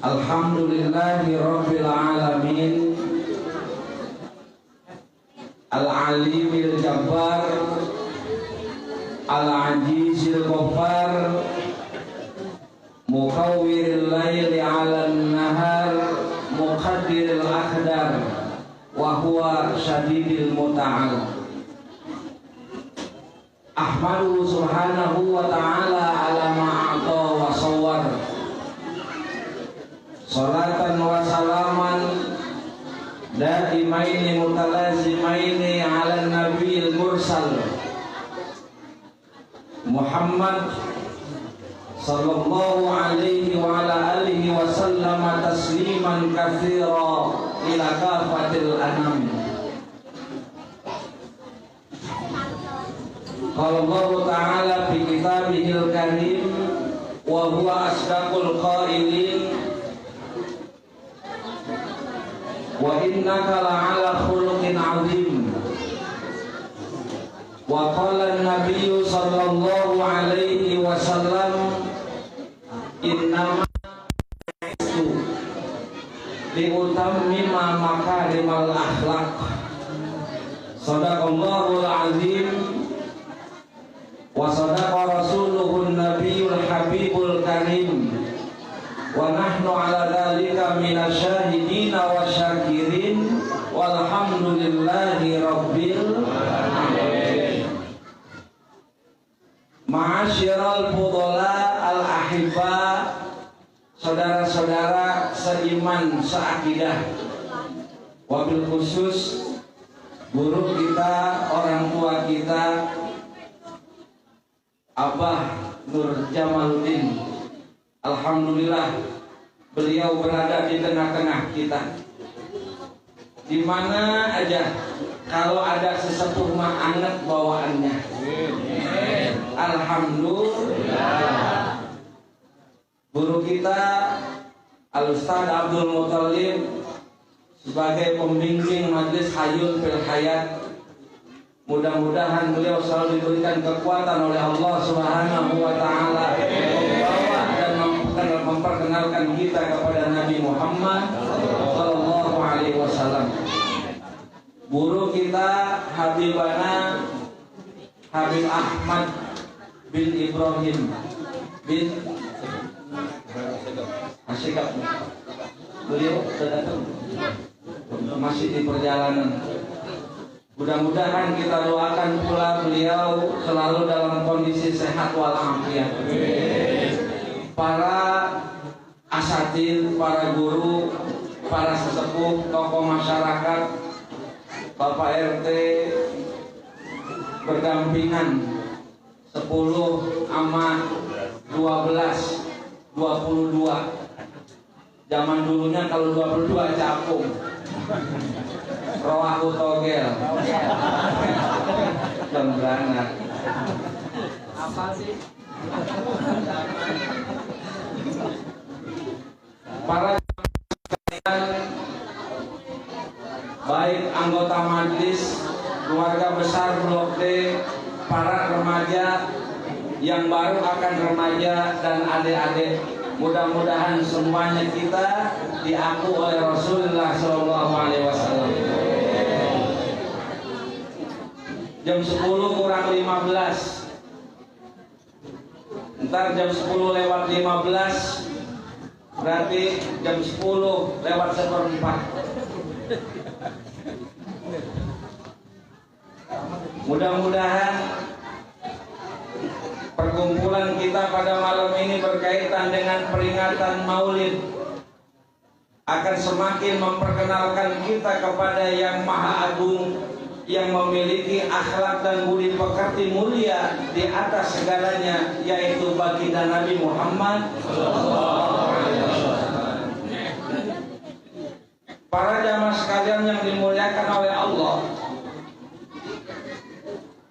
Alhamdulillah. Alhamdulillahi Rabbil Alamin, Al-Alimil Jabbar, Al-Ajizil Ghaffar, Mukawwiril Laili 'alan Nahar, Muqaddiril Aqdar, wa huwa Syadidil Muta'al. Ahmadu subhanahu wa ta'ala ala ma'ata wa sawar, salatan wa salaman daimaini mutalazimaini ala nabiyil mursal Muhammad sallallahu alaihi wa ala alihi wa sallama tasliman katsira ila kafatil anam. Qala Allah ta'ala fi kitabihil karim wa huwa asdaqul qailin wa innaka la'ala khuluqin 'azim. Wa qala an-nabiyyu sallallahu alaihi wasallam innama itu liutammima makarimal akhlaq. Shadaqallahul 'azim wa sadaqa rasuluhun nabiyul habibul karim wa nahnu ala dhalika minasyahidina wa syakirin walhamdulillahi rabbil alamin. Ma'asyiral fudala al-ahibba, saudara-saudara seiman seakidah, wabil khusus guru kita, orang tua kita Abah Nur Jamaluddin. Alhamdulillah beliau berada di tengah-tengah kita. Di mana aja kalau ada sesepuh mah anget bawaannya. Alhamdulillah. Guru kita Al-Ustaz Abdul Muttalib sebagai pembimbing Majelis Hayul fil Hayat, mudah-mudahan beliau selalu diberikan kekuatan oleh Allah Subhanahu wa ta'ala membawa dan memperkenalkan kita kepada Nabi Muhammad sallallahu alaihi wasallam. Guru kita Habibana Habib Ahmad bin Ibrahim bin Asyikab, beliau sudah datang, masih di perjalanan. Mudah-mudahan kita doakan pula beliau selalu dalam kondisi sehat walafiat. Para asatidz, para guru, para sesepuh, tokoh masyarakat, Bapak RT berdampingan 10 sama 12, 22. Zaman dulunya kalau 22 capung. Rohaku togel. Lembranak. Apa sih? Para baik anggota majelis, keluarga besar Blok D, para remaja yang baru akan remaja dan adik-adik, mudah-mudahan semuanya kita diaku oleh Rasulullah SAW. Jam 10 kurang 15. Ntar jam 10 lewat 15, berarti jam 10 lewat 1/4. Mudah-mudahan perkumpulan kita pada malam ini berkaitan dengan peringatan Maulid akan semakin memperkenalkan kita kepada Yang Maha Agung, yang memiliki akhlak dan budi pekerti mulia di atas segalanya, yaitu baginda Nabi Muhammad. Para jamaah sekalian yang dimuliakan oleh Allah,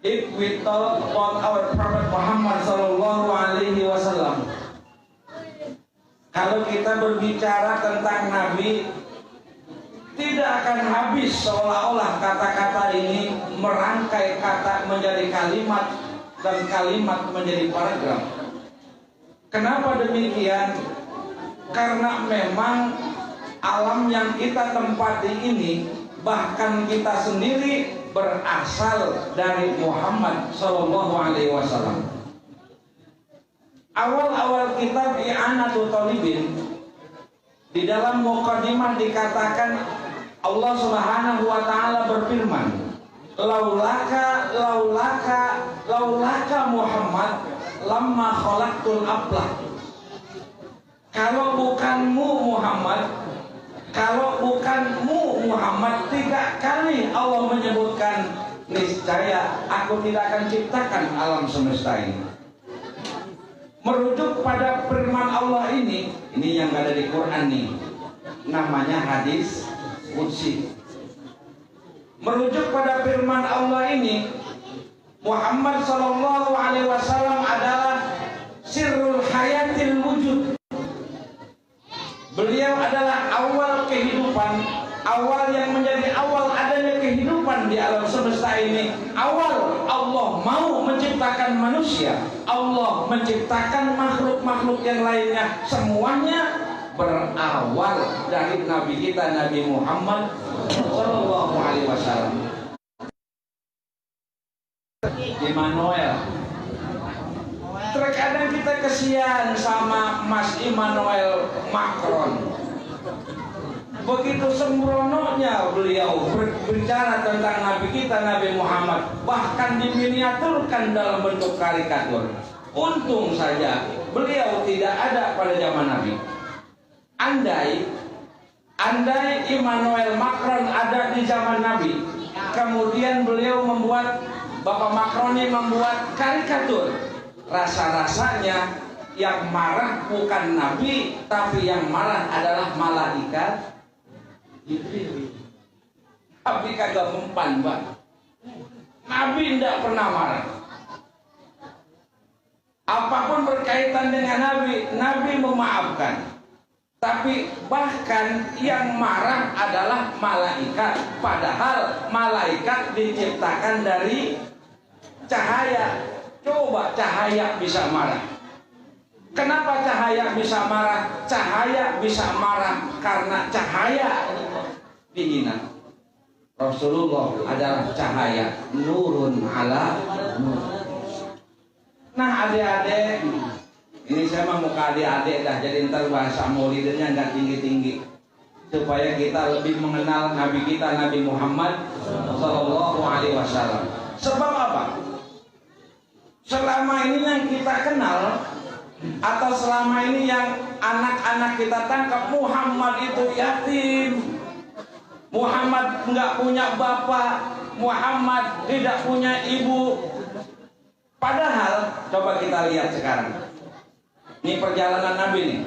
if we talk about our Prophet Muhammad sallallahu alaihi wasallam, kalau kita berbicara tentang Nabi, tidak akan habis seolah-olah kata-kata ini merangkai kata menjadi kalimat dan kalimat menjadi paragraf. Kenapa demikian? Karena memang alam yang kita tempati ini, bahkan kita sendiri berasal dari Muhammad Sallallahu Alaihi Wasallam. Awal-awal kitab I'anatul Talibin, di dalam mukadimah dikatakan Allah Subhanahu wa taala berfirman, laulaka Muhammad lamma khalaqtul aflak. Kalau bukanmu Muhammad, 3 kali Allah menyebutkan niscaya aku tidak akan ciptakan alam semesta ini. Merujuk pada firman Allah ini yang ada di Quran nih, namanya hadis qudsi. Merujuk pada firman Allah ini, Muhammad Sallallahu Alaihi Wasallam adalah sirrul hayatil wujud. Beliau adalah awal kehidupan, awal yang menjadi awal adanya kehidupan di alam semesta ini. Awal Allah mau menciptakan manusia, Allah menciptakan makhluk-makhluk yang lainnya, semuanya berawal dari Nabi kita Nabi Muhammad Sallallahu Alaihi Wasallam. Immanuel. Terkadang kita kesian sama Mas Emmanuel Macron. Begitu sembrononya beliau berbicara tentang Nabi kita Nabi Muhammad, bahkan diminiaturkan dalam bentuk karikatur. Untung saja beliau tidak ada pada zaman Nabi. Andai Emmanuel Macron ada di zaman Nabi, kemudian beliau Bapak Macron ini membuat karikatur, rasa-rasanya yang marah bukan Nabi, tapi yang marah adalah malaikat Jibril. Nabi kagak mempan, Pak. Nabi tidak pernah marah. Apapun berkaitan dengan Nabi memaafkan. Tapi bahkan yang marah adalah malaikat. Padahal malaikat diciptakan dari cahaya. Coba cahaya bisa marah. Kenapa cahaya bisa marah? Cahaya bisa marah karena cahaya dihina. Rasulullah adalah cahaya, nurun ala nur. Nah adik-adik, ini saya mau ke adik-adik dah, jadi ntar bahasa maulidnya nggak tinggi-tinggi, supaya kita lebih mengenal Nabi kita Nabi Muhammad Sallallahu Alaihi Wasallam. Sebab apa? Selama ini yang kita kenal, atau selama ini yang anak-anak kita tangkap, Muhammad itu yatim, Muhammad nggak punya bapak, Muhammad tidak punya ibu. Padahal coba kita lihat sekarang, ini perjalanan Nabi nih.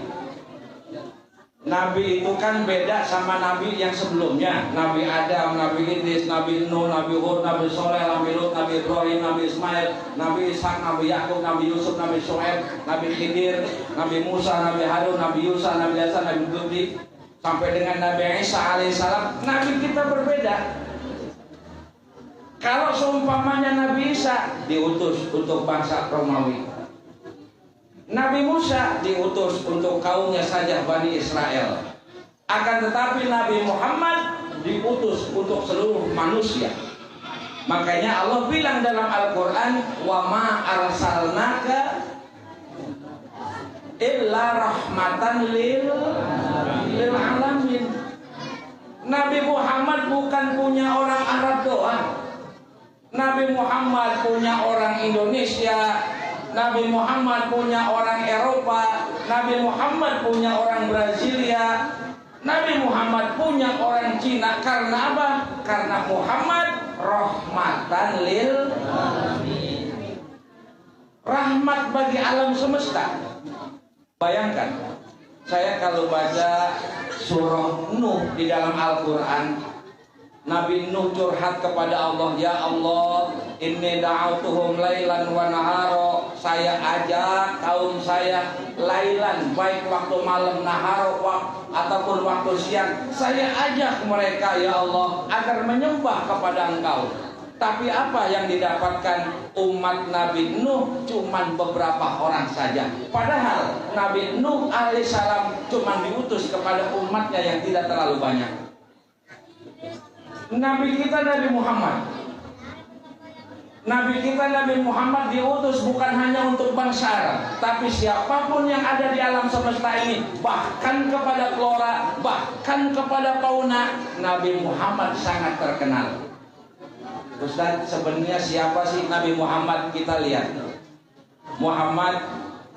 Nabi itu kan beda sama Nabi yang sebelumnya. Nabi Adam, Nabi Idris, Nabi Nuh, Nabi Hud, Nabi Soleh, Nabi Lut, Nabi Ibrahim, Nabi Ismail, Nabi Ishak, Nabi Yakub, Nabi Yusuf, Nabi Shu'aib, Nabi Khidir, Nabi Musa, Nabi Harun, Nabi Yusa, Nabi Hasan, Nabi Hudi, sampai dengan Nabi Isa alaihissalam. Nabi kita berbeda. Kalau seumpamanya Nabi Isa diutus untuk bangsa Romawi, Nabi Musa diutus untuk kaumnya saja Bani Israel. Akan tetapi Nabi Muhammad diutus untuk seluruh manusia. Makanya Allah bilang dalam Al-Quran, wa ma arsalnaka illa rahmatan lil alamin. Nabi Muhammad bukan punya orang Arab doang. Nabi Muhammad punya orang Indonesia, Nabi Muhammad punya orang Eropa, Nabi Muhammad punya orang Brasilia, Nabi Muhammad punya orang Cina. Karena apa? Karena Muhammad rahmatan lil alamin, rahmat bagi alam semesta. Bayangkan, saya kalau baca surah Nuh di dalam Al-Quran, Nabi Nuh curhat kepada Allah, ya Allah, inni da'autuhum lailan wa naharo. Saya ajak kaum saya lailan, baik waktu malam, naharo ataupun waktu siang. Saya ajak mereka ya Allah agar menyembah kepada Engkau. Tapi apa yang didapatkan umat Nabi Nuh? Cuman beberapa orang saja. Padahal Nabi Nuh alaihissalam cuman diutus kepada umatnya yang tidak terlalu banyak. Nabi kita Nabi Muhammad, Nabi kita Nabi Muhammad diutus bukan hanya untuk bangsa Arab, tapi siapapun yang ada di alam semesta ini, bahkan kepada flora, bahkan kepada fauna, Nabi Muhammad sangat terkenal. Ustaz, sebenarnya siapa sih Nabi Muhammad? Kita lihat. Muhammad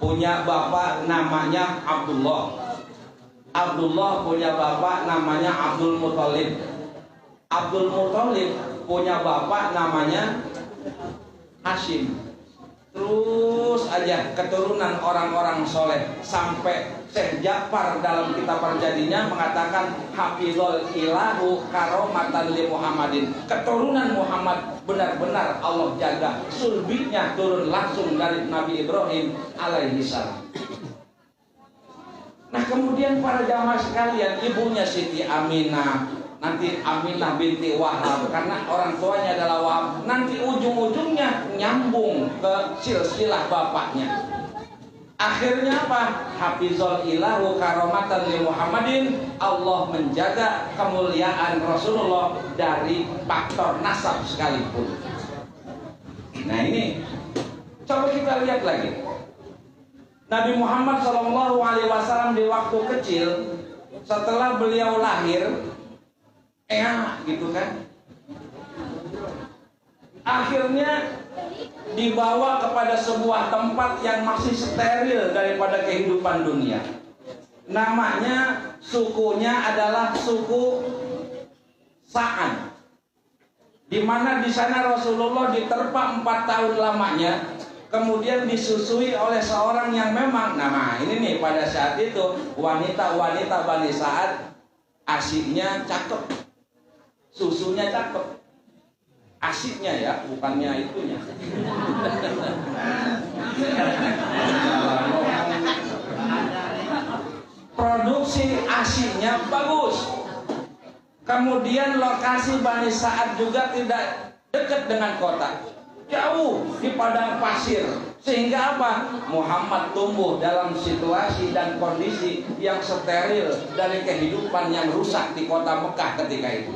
punya bapak namanya Abdullah. Abdullah punya bapak namanya Abdul Muthalib. Abdul Muthalib punya bapak namanya Hashim. Terus aja keturunan orang-orang soleh sampai Syekh Ja'far dalam kitab Perjanjiannya mengatakan hafizul ilahu karomatan li Muhammadin. Keturunan Muhammad benar-benar Allah jaga. Sulbinya turun langsung dari Nabi Ibrahim alaihi salam. Nah, kemudian para jamaah sekalian, ibunya Siti Aminah, nanti Aminah binti Wahab, karena orang tuanya adalah Wahab, nanti ujung-ujungnya nyambung ke silsilah bapaknya. Akhirnya apa? Hafizul ilahu karomatan li Muhammadin. Allah menjaga kemuliaan Rasulullah dari faktor nasab sekalipun. Nah, ini coba kita lihat lagi. Nabi Muhammad SAW di waktu kecil, setelah beliau lahir, gitu kan, akhirnya dibawa kepada sebuah tempat yang masih steril daripada kehidupan dunia. Namanya, sukunya adalah suku Sa'an, di mana di sana Rasulullah diterpa 4 tahun lamanya, kemudian disusui oleh seorang yang memang, nah ini nih, pada saat itu wanita-wanita Bani Sa'ad asiknya cakep, susunya cakep. Asiknya ya, bukannya itunya. Produksi asiknya bagus. Kemudian lokasi Bani Sa'ad juga tidak dekat dengan kota, jauh di padang pasir. Sehingga apa? Muhammad tumbuh dalam situasi dan kondisi yang steril dari kehidupan yang rusak di kota Mekah ketika itu.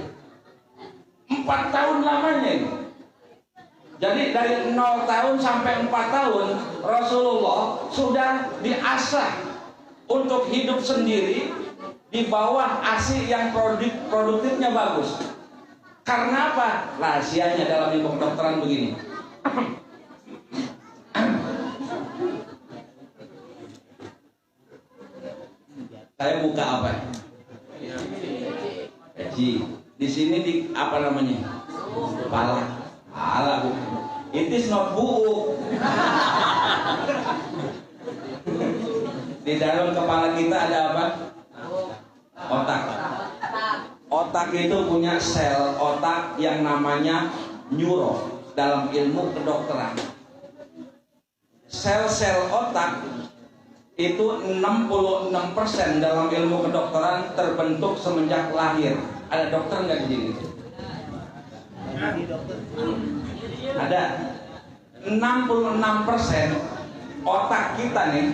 4 tahun lamanya ini. Jadi dari 0 tahun sampai 4 tahun Rasulullah sudah diasah untuk hidup sendiri di bawah ASI yang produktifnya bagus. Karena apa? Rahasianya dalam ilmu kedokteran begini. Saya buka apa? Di sini di apa namanya? Pala. It is not buuk. Di dalam kepala kita ada apa? Otak. Otak itu punya sel otak yang namanya neuron dalam ilmu kedokteran. Sel-sel otak itu 66% dalam ilmu kedokteran terbentuk semenjak lahir. Ada dokter nggak di sini? Ada. 66% otak kita nih,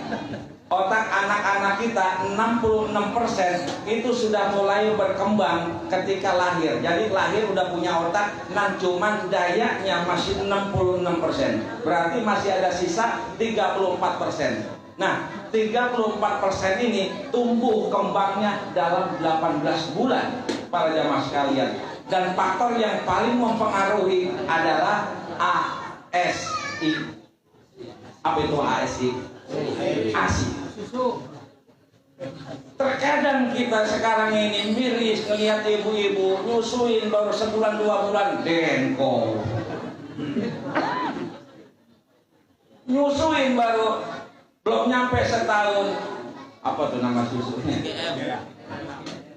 otak anak-anak kita 66% itu sudah mulai berkembang ketika lahir. Jadi lahir udah punya otak, nah cuman dayanya masih 66%. Berarti masih ada sisa 34%. Nah, 34% ini tumbuh kembangnya dalam 18 bulan para jamaah sekalian. Dan faktor yang paling mempengaruhi adalah ASI. Apa itu ASI? ASI. Terkadang kita sekarang ini miris ngelihat ibu-ibu nyusuin baru sebulan 2 bulan denko. Nyusuin baru belum nyampe setahun. Apa tuh nama susunya?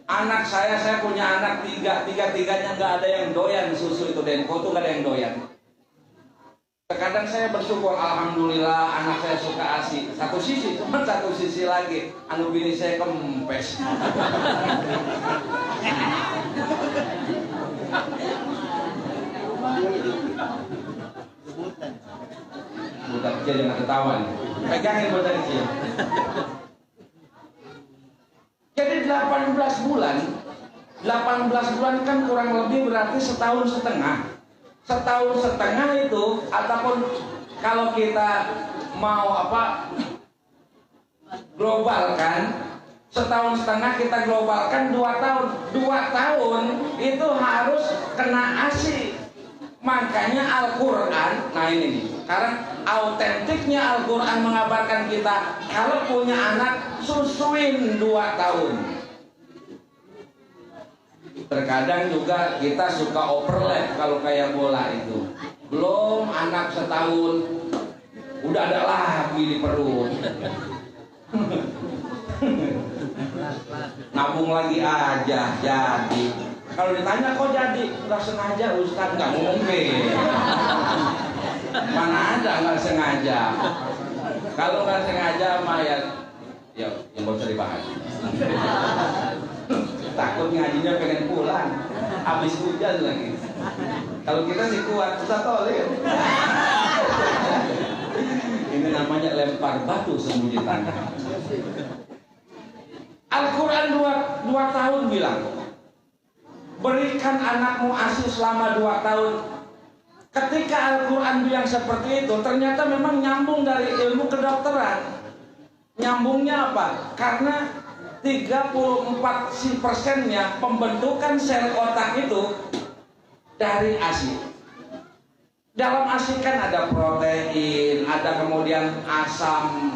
Anak saya punya anak tiga-tiganya nggak ada yang doyan susu itu denko tuh, nggak ada yang doyan. Terkadang saya bersyukur, alhamdulillah anak saya suka ASI. Satu sisi, cuma satu sisi lagi, anu bini saya kempes. kecil jangan ketahuan. Pegangin bocah kecil. Jadi 18 bulan. 18 bulan kan kurang lebih berarti setahun setengah. Setahun setengah itu ataupun kalau kita mau globalkan, setahun setengah kita globalkan 2 tahun. 2 tahun itu harus kena ASI. Makanya Al-Quran, nah ini nih, karena autentiknya Al-Quran mengabarkan kita kalau punya anak susuin 2 tahun. Terkadang juga kita suka overlap kalau kayak bola itu. Belum anak setahun udah ada lagi di perut. Nabung lagi aja jadi. Kalau ditanya kok jadi, nggak sengaja Ustaz, nggak mungkin. Mana ada nggak sengaja? Kalau nggak sengaja mah ya yang nggak usah dibahas. Takut ngajinya pengen pulang, habis hujan lagi. Kalau kita sih kuat, Ustaz Tolir. Ini namanya lempar batu sembunyi tangan. Al-Quran 2 tahun bilang, berikan anakmu ASI selama 2 tahun. Ketika Al-Quran bilang seperti itu, ternyata memang nyambung dari ilmu kedokteran. Nyambungnya apa? Karena 34% pembentukan sel otak itu dari ASI. Dalam ASI kan ada protein, ada kemudian asam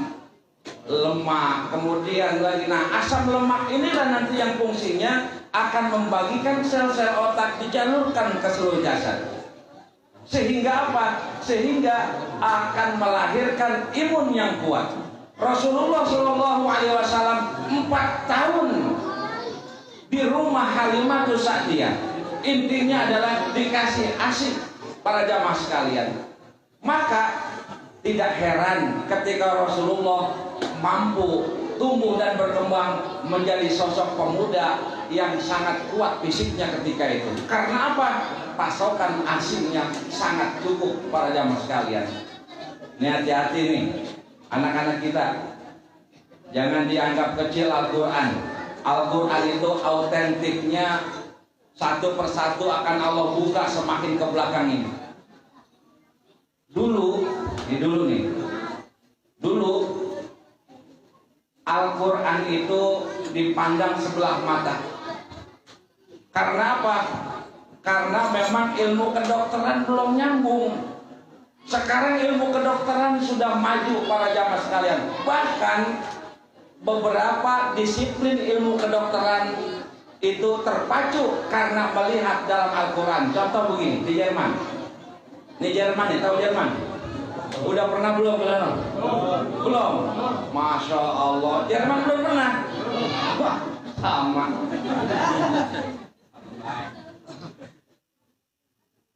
lemak, kemudian lagi. Nah, asam lemak inilah nanti yang fungsinya akan membagikan sel-sel otak dijalurkan ke seluruh jasad. Sehingga apa? Sehingga akan melahirkan imun yang kuat. Rasulullah SAW 4 tahun di rumah Halimatus Sa'diyah. Intinya adalah dikasih ASI para jamaah sekalian. Maka tidak heran ketika Rasulullah mampu tumbuh dan berkembang menjadi sosok pemuda yang sangat kuat fisiknya ketika itu. Karena apa? Pasokan ASI-nya sangat cukup para jamaah sekalian. Ini hati-hati nih, anak-anak kita. Jangan dianggap kecil Al-Quran. Al-Quran itu autentiknya satu persatu akan Allah buka semakin ke belakang ini. Dulu Al-Quran itu dipandang sebelah mata. Karena apa? Karena memang ilmu kedokteran belum nyambung. Sekarang ilmu kedokteran sudah maju para jamaah sekalian. Bahkan beberapa disiplin ilmu kedokteran itu terpacu karena melihat dalam Al-Quran. Contoh begini, di Jerman. Ini Jerman ya, tahu Jerman? Udah pernah belum? Belum. Masya Allah, Jerman belum pernah. Wah, sama.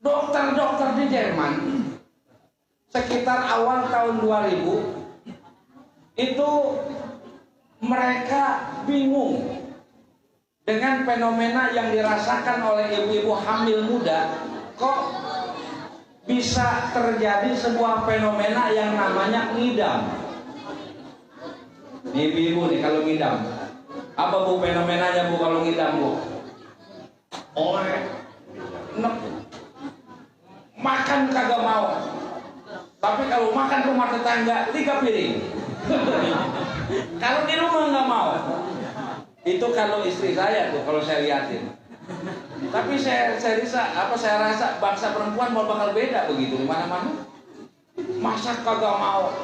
Dokter-dokter di Jerman sekitar awal tahun 2000 itu mereka bingung dengan fenomena yang dirasakan oleh ibu-ibu hamil muda. Kok bisa terjadi sebuah fenomena yang namanya ngidam? Nih ibu-ibu nih, kalau ngidam apa bu fenomenanya bu kalau ngidam bu? Makan kagak mau, tapi kalau makan rumah tetangga 3 piring. Kalau di rumah nggak mau. Itu kalau istri saya tuh, kalau saya liatin. Tapi saya rasa bangsa perempuan mau bakal beda begitu di mana-mana. Masak kagak mau,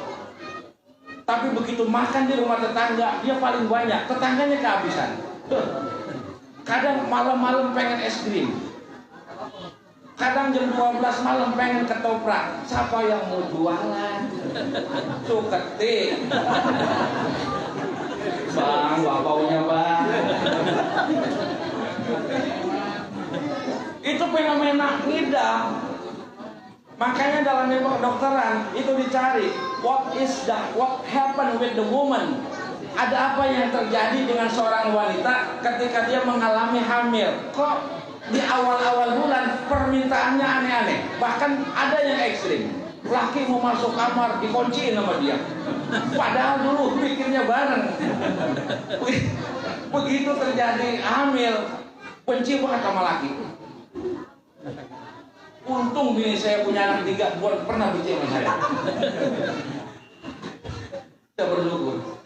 tapi begitu makan di rumah tetangga dia paling banyak, tetangganya kehabisan. Kadang malam-malam pengen es krim. Kadang jam 12 malam pengen ketoprak. Siapa yang mau jualan? Tuh ketik. Bang, bapaunya bang. Itu fenomena ngidam. Makanya dalam ilmu kedokteran itu dicari what happened with the woman. Ada apa yang terjadi dengan seorang wanita ketika dia mengalami hamil? Kok di awal-awal bulan permintaannya aneh-aneh, bahkan ada yang ekstrim. laki mau masuk kamar dikunciin sama dia. Padahal dulu pikirnya bareng. Begitu terjadi hamil, benci banget sama laki. Untung bini saya punya anak 3, bukan pernah benci sama saya. Kita bersyukur.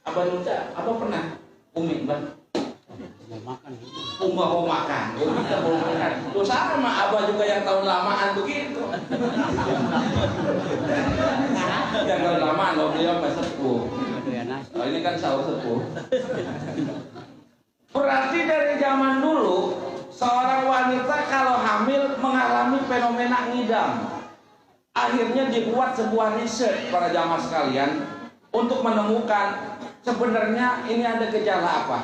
Abah Nuca, Abah pernah Umi, Bang? Mau makan, kita mau makan. Tuh sama Abah juga yang tahun lamaan begitu. Yang tahun lamaan loh, beliau Pak Sepuh. Oh, ini kan sahur sepuh. Berarti dari zaman dulu seorang wanita kalau hamil mengalami fenomena ngidam. Akhirnya dibuat sebuah riset para jamaah sekalian untuk menemukan sebenarnya ini ada gejala apa.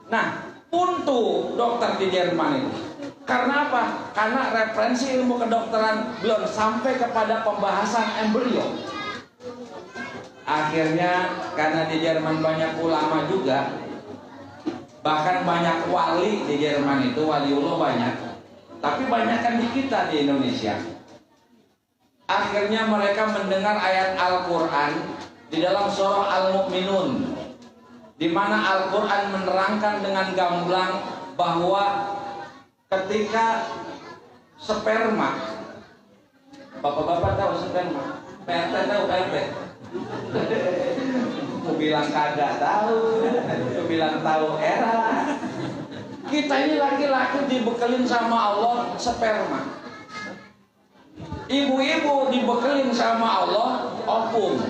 Nah, untuk dokter di Jerman itu. Karena apa? Karena referensi ilmu kedokteran belum sampai kepada pembahasan embrio. Akhirnya karena di Jerman banyak ulama juga, bahkan banyak wali di Jerman itu, waliullah banyak, tapi banyak kan di kita di Indonesia. Akhirnya mereka mendengar ayat Al-Quran di dalam surah Al-Mu'minun, di mana Al-Quran menerangkan dengan gamblang bahwa ketika sperma, bapak-bapak tahu sperma, PRT tahu PRT? Aku bilang kagak tahu, aku bilang tahu era. Kita ini laki-laki dibekelin sama Allah sperma. Ibu-ibu dibekelin sama Allah ovum.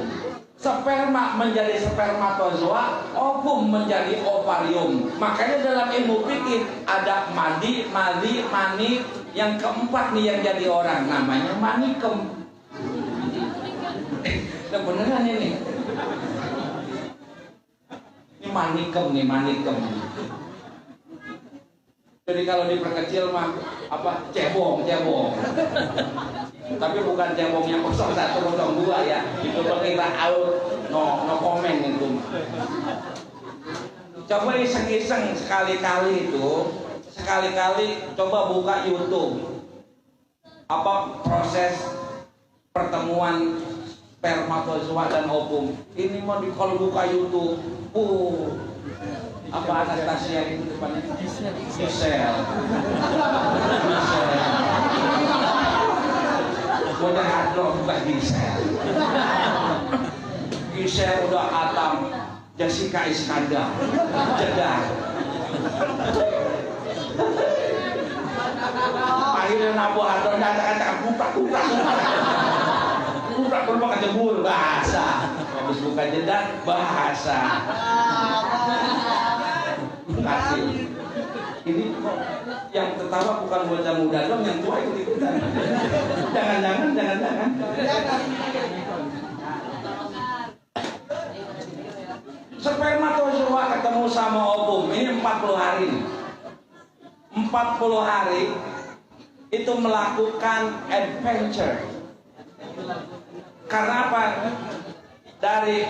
Sperma menjadi spermatozoa, ovum menjadi ovarium. Makanya dalam ilmu fikih ada madi, mani, yang keempat nih yang jadi orang namanya manikem. Beneran ini. Ini manikem. Jadi kalau diperkecil mah apa? Cebong. Tapi bukan cebong yang 01, 02 ya. Itu pengira out, no comment itu. Coba iseng-iseng sekali-kali coba buka YouTube. Apa proses pertemuan spermatozoa dan ovum. Ini mau kalau buka YouTube, apa Anastasia itu depannya? Gisel. Udah hadroh bukan Gisel. Gisel udah hatam. Jessica Iskandar. Jeddah. Akhirnya Nabu Hadroh kata-kata buka. Buka rumah kejebur bahasa. Habis buka jeda bahasa. Kasih. Ini kok yang tertawa bukan bocah muda dong, yang tua ikut-ikutan. Jangan. Spermatozoa ketemu sama ovum ini 40 hari. 40 hari itu melakukan adventure. Karena apa? Dari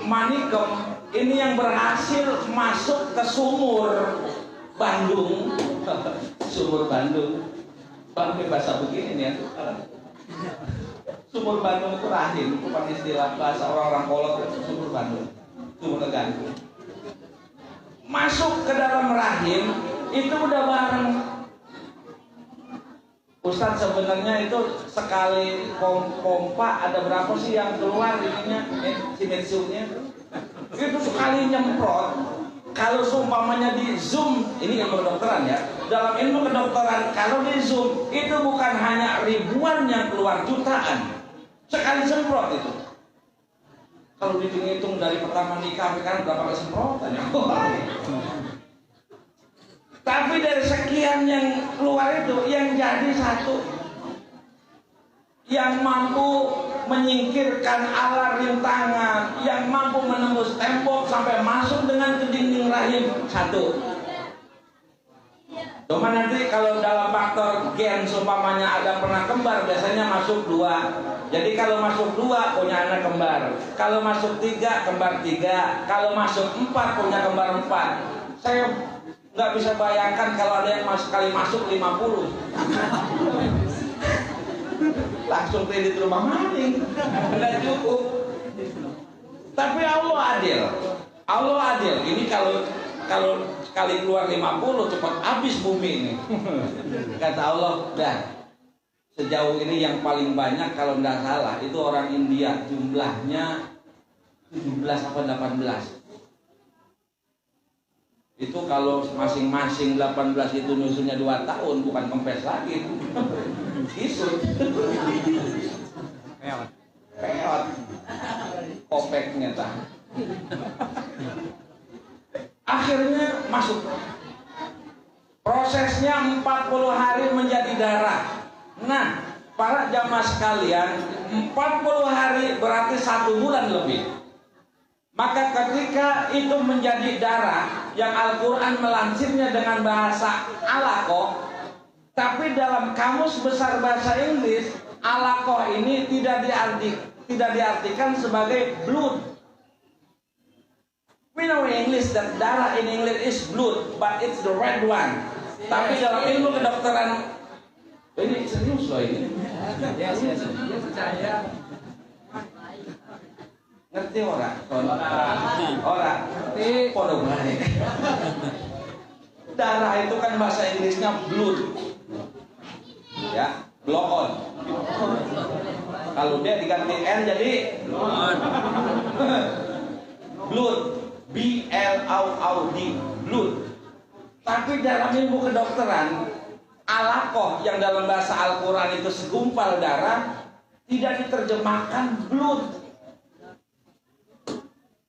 manikem ini yang berhasil masuk ke sumur Bandung. Sumur Bandung. Pakai bahasa begini nih ya. Sumur Bandung itu rahim, itu pakai istilah bahasa orang-orang kolot, sumur Bandung. Sumur gantung. Masuk ke dalam rahim itu udah bareng. Ustadz sebenarnya itu sekali pompa ada berapa sih yang keluar ininya, si mensumnya? Itu sekali nyemprot. Kalau seumpamanya di zoom, ini ilmu kedokteran ya. Dalam ilmu kedokteran kalau di zoom itu bukan hanya ribuan yang keluar, jutaan. Sekali semprot itu. Kalau dihitung dari pertama nikah sampai sekarang berapa kali semprotan ya? Tapi dari sekian yang keluar itu yang jadi satu yang mampu menyingkirkan alar rintangan, yang mampu menembus tembok sampai masuk dengan ke dinding rahim satu. Cuma nanti kalau dalam faktor gen seumpamanya ada pernah kembar biasanya masuk 2. Jadi kalau masuk 2 punya anak kembar. Kalau masuk 3 kembar 3. Kalau masuk 4 punya kembar 4. Saya Nggak bisa bayangkan kalau ada yang sekali masuk 50. Langsung kredit rumah maning. Nggak cukup. Tapi Allah adil. Allah adil. Ini kalau sekali keluar 50 cepat habis bumi ini. Kata Allah, dah. Sejauh ini yang paling banyak kalau nggak salah itu orang India, jumlahnya 17 apa 18. Itu kalau masing-masing 18 itu nyusunnya 2 tahun, bukan kempes lagi. Kisut. Peot. Kopeknya tah. Akhirnya masuk. Prosesnya 40 hari menjadi darah. Nah, para jamaah sekalian, 40 hari berarti 1 bulan lebih. Maka ketika itu menjadi darah, yang Al-Quran melansirnya dengan bahasa alaqah, tapi dalam kamus besar bahasa Inggris, alaqah ini tidak diartikan sebagai blood. We know in English that darah in English is blood, but it's the red one. Tapi dalam ilmu kedokteran, ini serius loh ini. Yes, percaya. Ngerti orang? Orang. Ngerti. Podo baik. Darah itu kan bahasa Inggrisnya blood. Ya, blood on. Kalau dia diganti N jadi blood. B-L-O-O-D. Blood. Tapi dalam ilmu kedokteran, alaqah yang dalam bahasa Al-Quran itu segumpal darah tidak diterjemahkan blood.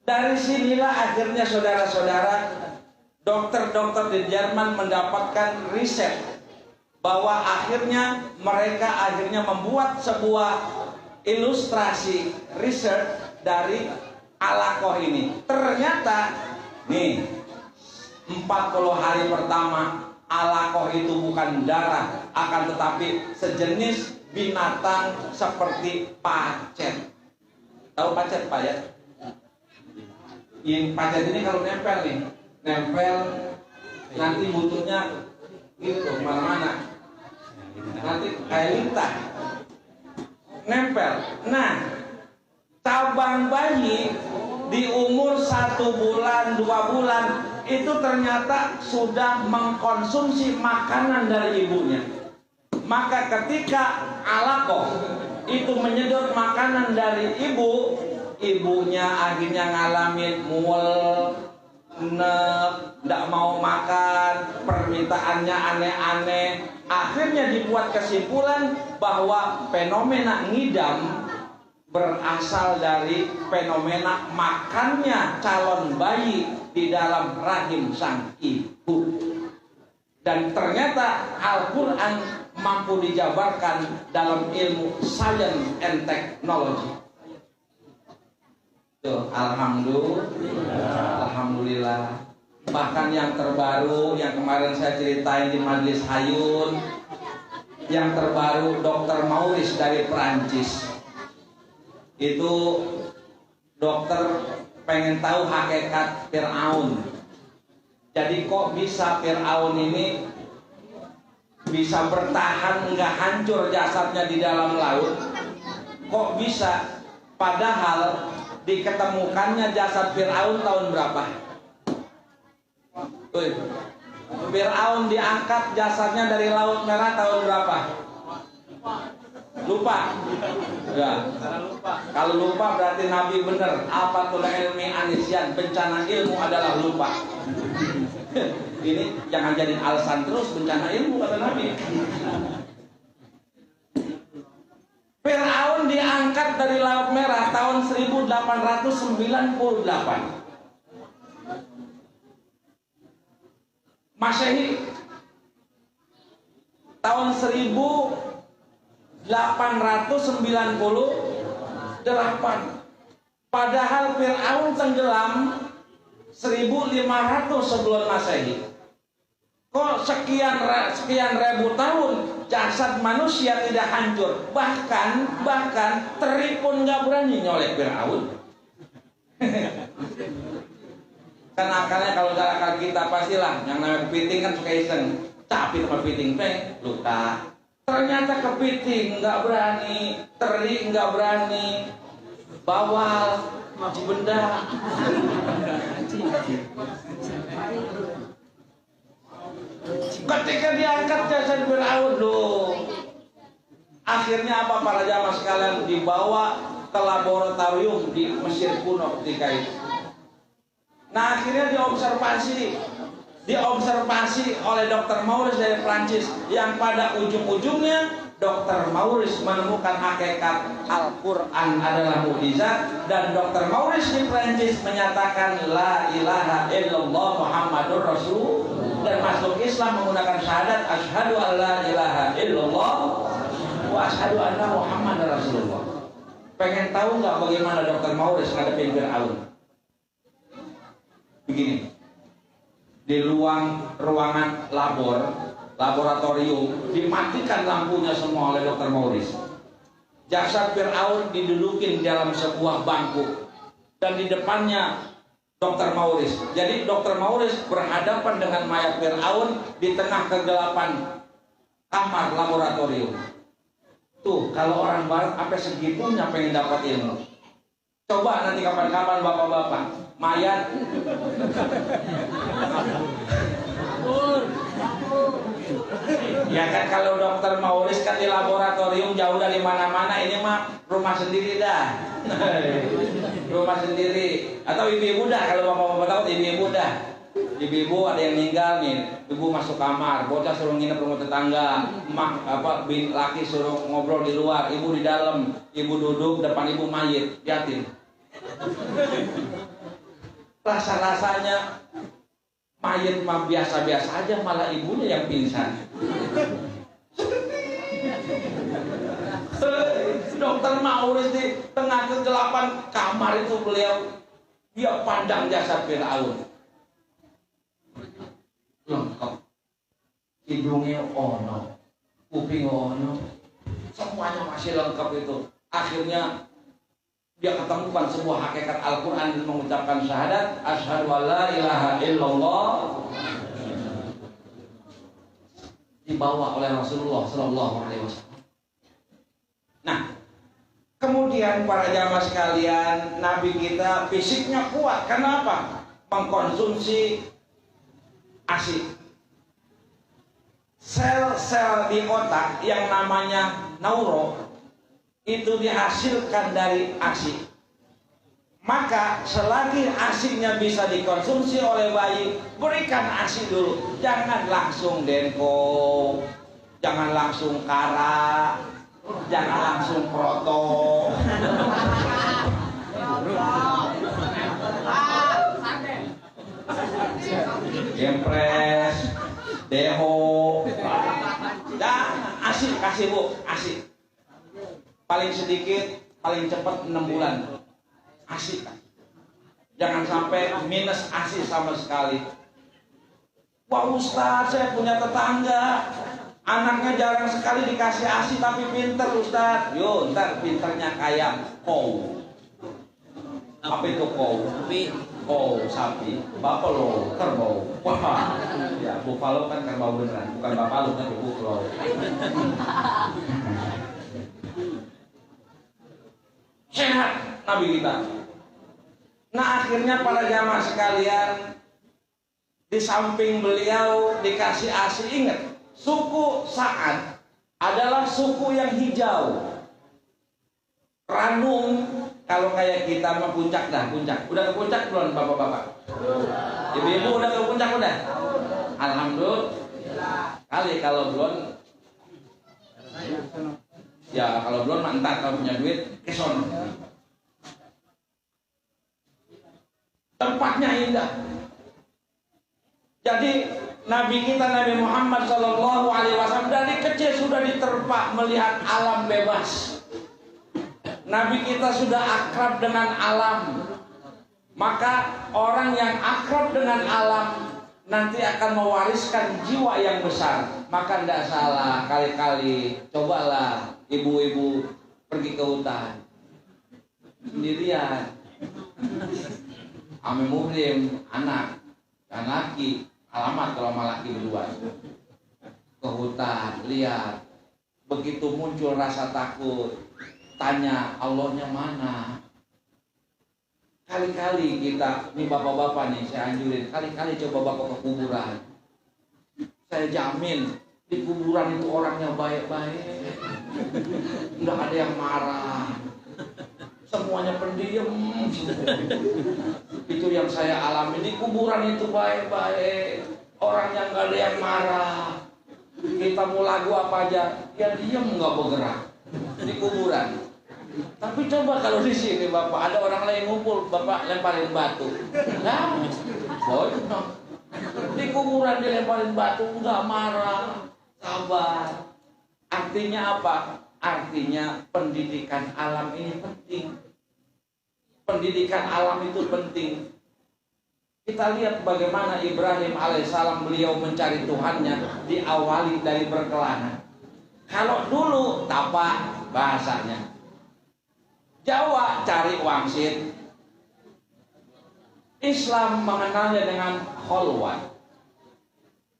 Dari sinilah akhirnya saudara-saudara, dokter-dokter di Jerman mendapatkan riset bahwa akhirnya mereka membuat sebuah ilustrasi riset dari alaqah ini. Ternyata nih 40 hari pertama alaqah itu bukan darah, akan tetapi sejenis binatang seperti pacet. Tahu pacet Pak ya? Yang pacet ini kalau nempel nanti butuhnya gitu kemana-mana, nanti kayak lintah nempel. Nah, cabang bayi di umur 1 bulan 2 bulan itu ternyata sudah mengkonsumsi makanan dari ibunya. Maka ketika alaqah itu menyedot makanan dari ibunya akhirnya ngalamin mual, tidak mau makan, permintaannya aneh-aneh. Akhirnya dibuat kesimpulan bahwa fenomena ngidam berasal dari fenomena makannya calon bayi di dalam rahim sang ibu. Dan ternyata Al-Quran mampu dijabarkan dalam ilmu science and technology. Tuh, Alhamdulillah. Bahkan yang terbaru yang kemarin saya ceritain di Majelis Hayun, yang terbaru Dr. Maurice dari Perancis. Itu dokter pengen tahu hakikat Fir'aun. Jadi kok bisa Fir'aun ini bisa bertahan, nggak hancur jasadnya di dalam laut? Kok bisa? Padahal diketemukannya jasad Fir'aun tahun berapa? Fir'aun diangkat jasadnya dari Laut Merah tahun berapa? Lupa? Ya. Kalau lupa berarti Nabi benar. Afatul ilmi anisyan, bencana ilmu adalah lupa. Ini jangan jadi alasan terus bencana ilmu kata Nabi. Fir'aun diangkat dari Laut Merah tahun 1898 Masehi. Tahun 1898. Padahal Fir'aun tenggelam 1500 sebelum Masehi. Kok sekian ribu tahun jasad manusia tidak hancur, bahkan teri pun nggak berani nyolek Fir'aun. Kan akalnya kalau akal kita pastilah yang namanya kepiting kan suka iseng. Tapi sama kepiting luka. Ternyata kepiting nggak berani, teri nggak berani, bawal, benda. Ketika diangkat jasad Fir'aun loh, akhirnya apa para jamaah sekalian, dibawa ke laboratorium di Mesir kuno ketika itu. Nah akhirnya diobservasi oleh Dr. Maurice dari Prancis, yang pada ujung-ujungnya Dr. Maurice menemukan hakikat Al-Quran adalah mukjizat, dan Dr. Maurice di Prancis menyatakan la ilaha illallah Muhammadur Rasul, dan masuk Islam menggunakan syahadat asyhadu an la ilaha illallah wa asyhadu anna Muhammadar Rasulullah. Pengen tahu nggak bagaimana Dr. Maurice ngadepin Fir'aun? Begini, di ruangan laboratorium dimatikan lampunya semua oleh Dr. Maurice. Jasad Fir'aun didudukin dalam sebuah bangku dan di depannya Dr. Maurice. Jadi Dr. Maurice berhadapan dengan mayat Fir'aun di tengah kegelapan kamar laboratorium. Tuh, kalau orang barat apa segitunya pengen dapat ilmu. Coba nanti kapan-kapan bapak-bapak mayat ya kan, kalau Dr. Maurice kan di laboratorium jauh dari mana-mana, ini mah rumah sendiri dah. Rumah sendiri atau ibu-ibu dah, kalau bapak-bapak tahu ibu-ibu dah. Ibu-ibu ada yang meninggal nih, ibu masuk kamar, bocah suruh nginep rumah tetangga, emak laki suruh ngobrol di luar, ibu di dalam, ibu duduk depan ibu mayit, yatim. Rasa-rasanya mayit mah biasa-biasa aja, malah ibunya yang pingsan. Dr. Maurice di tengah kegelapan kamar itu dia pandang jasad Fir'aun. Lengkap, hidungnya ono, kuping ono, semuanya masih lengkap itu. Akhirnya dia ketemukan sebuah hakikat Al-Quran dan mengucapkan syahadat asyhadu an la ilaha illallah, dibawa oleh Rasulullah Sallallahu Alaihi Wasallam. Nah, kemudian para jamaah sekalian, Nabi kita fisiknya kuat. Kenapa? Mengkonsumsi ASI. Sel-sel di otak yang namanya neuro itu dihasilkan dari ASI. Maka selagi ASI-nya bisa dikonsumsi oleh bayi, berikan ASI dulu. Jangan langsung denko, jangan langsung kara, jangan langsung proto. Gempres, deho, dan ASI kasih bu, ASI. Paling sedikit, paling cepat 6 bulan. ASI kan. Jangan sampai minus ASI sama sekali. Wah Ustaz, saya punya tetangga, anaknya jarang sekali dikasih ASI tapi pinter Ustaz. Yo, ntar pinternya kayak kau. Apa itu kau? Kau sapi, buffalo, kerbau. Wah, ya buffalo kan kerbau beneran, bukan buffalo tapi buffalo. Sehat Nabi kita. Nah akhirnya para jamaah sekalian, di samping beliau dikasih ASI, ingat suku Sa'ad adalah suku yang hijau. Ranum kalau kayak kita mah puncak dah, puncak. Udah ke puncak belum bapak-bapak? Ibu-ibu udah ke puncak udah? Alhamdulillah. Kali kalau belum, ya kalau belum mantap, kalau punya duit ke sono. Tempatnya indah. Jadi Nabi kita Nabi Muhammad Sallallahu Alaihi Wasallam dari kecil sudah diterpa melihat alam bebas. Nabi kita sudah akrab dengan alam. Maka orang yang akrab dengan alam nanti akan mewariskan jiwa yang besar. Maka tidak salah kali-kali cobalah ibu-ibu pergi ke hutan sendirian. ame muhrim, anak dan laki, alamat kalau sama laki berdua. Ke hutan, lihat, begitu muncul rasa takut, tanya Allahnya mana. Kali-kali kita, nih bapak-bapak nih, saya anjurin, kali-kali coba bapak ke kuburan. Saya jamin, di kuburan itu orangnya baik-baik, nggak ada yang marah, semuanya pendiam. Itu yang saya alami di kuburan itu baik-baik, orangnya nggak ada yang marah. Kita mau lagu apa aja, dia diem nggak bergerak di kuburan. Tapi coba kalau di sini bapak ada orang lain ngumpul, bapak lemparin batu, nah, bodoh. Di kuburan dilemparin batu nggak marah, sabar. Artinya apa? Artinya pendidikan alam ini penting. Pendidikan alam itu penting. Kita lihat bagaimana Ibrahim alaihissalam beliau mencari Tuhannya diawali dari berkelana. Kalau dulu tapak bahasanya, Jawa cari wangsit, Islam mengenalnya dengan kholwat.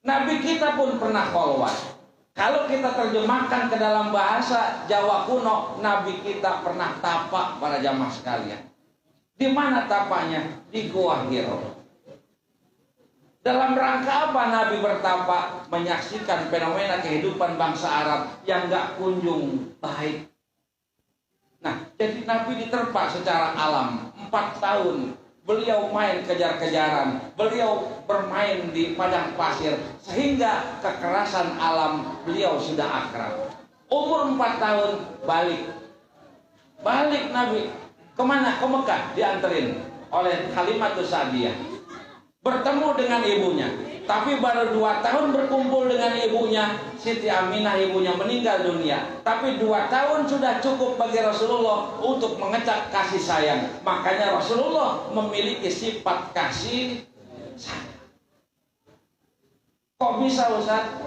Nabi kita pun pernah kholwat. Kalau kita terjemahkan ke dalam bahasa Jawa kuno, Nabi kita pernah tapak para jamaah sekalian. Di mana tapaknya? Di Gua Hiro. Dalam rangka apa Nabi bertapa? Menyaksikan fenomena kehidupan bangsa Arab yang gak kunjung baik. Nah, jadi Nabi diterpa secara alam 4 tahun. Beliau main kejar-kejaran, beliau bermain di padang pasir, sehingga kekerasan alam beliau sudah akrab. Umur 4 tahun balik Nabi. Kemana? Ke Mekah, dianterin oleh Halimatus Sa'diyah. Bertemu dengan ibunya, tapi baru 2 tahun berkumpul dengan ibunya. Siti Aminah ibunya meninggal dunia, tapi 2 tahun sudah cukup bagi Rasulullah untuk mengecap kasih sayang. Makanya Rasulullah memiliki sifat kasih sayang. Kok bisa Ustaz?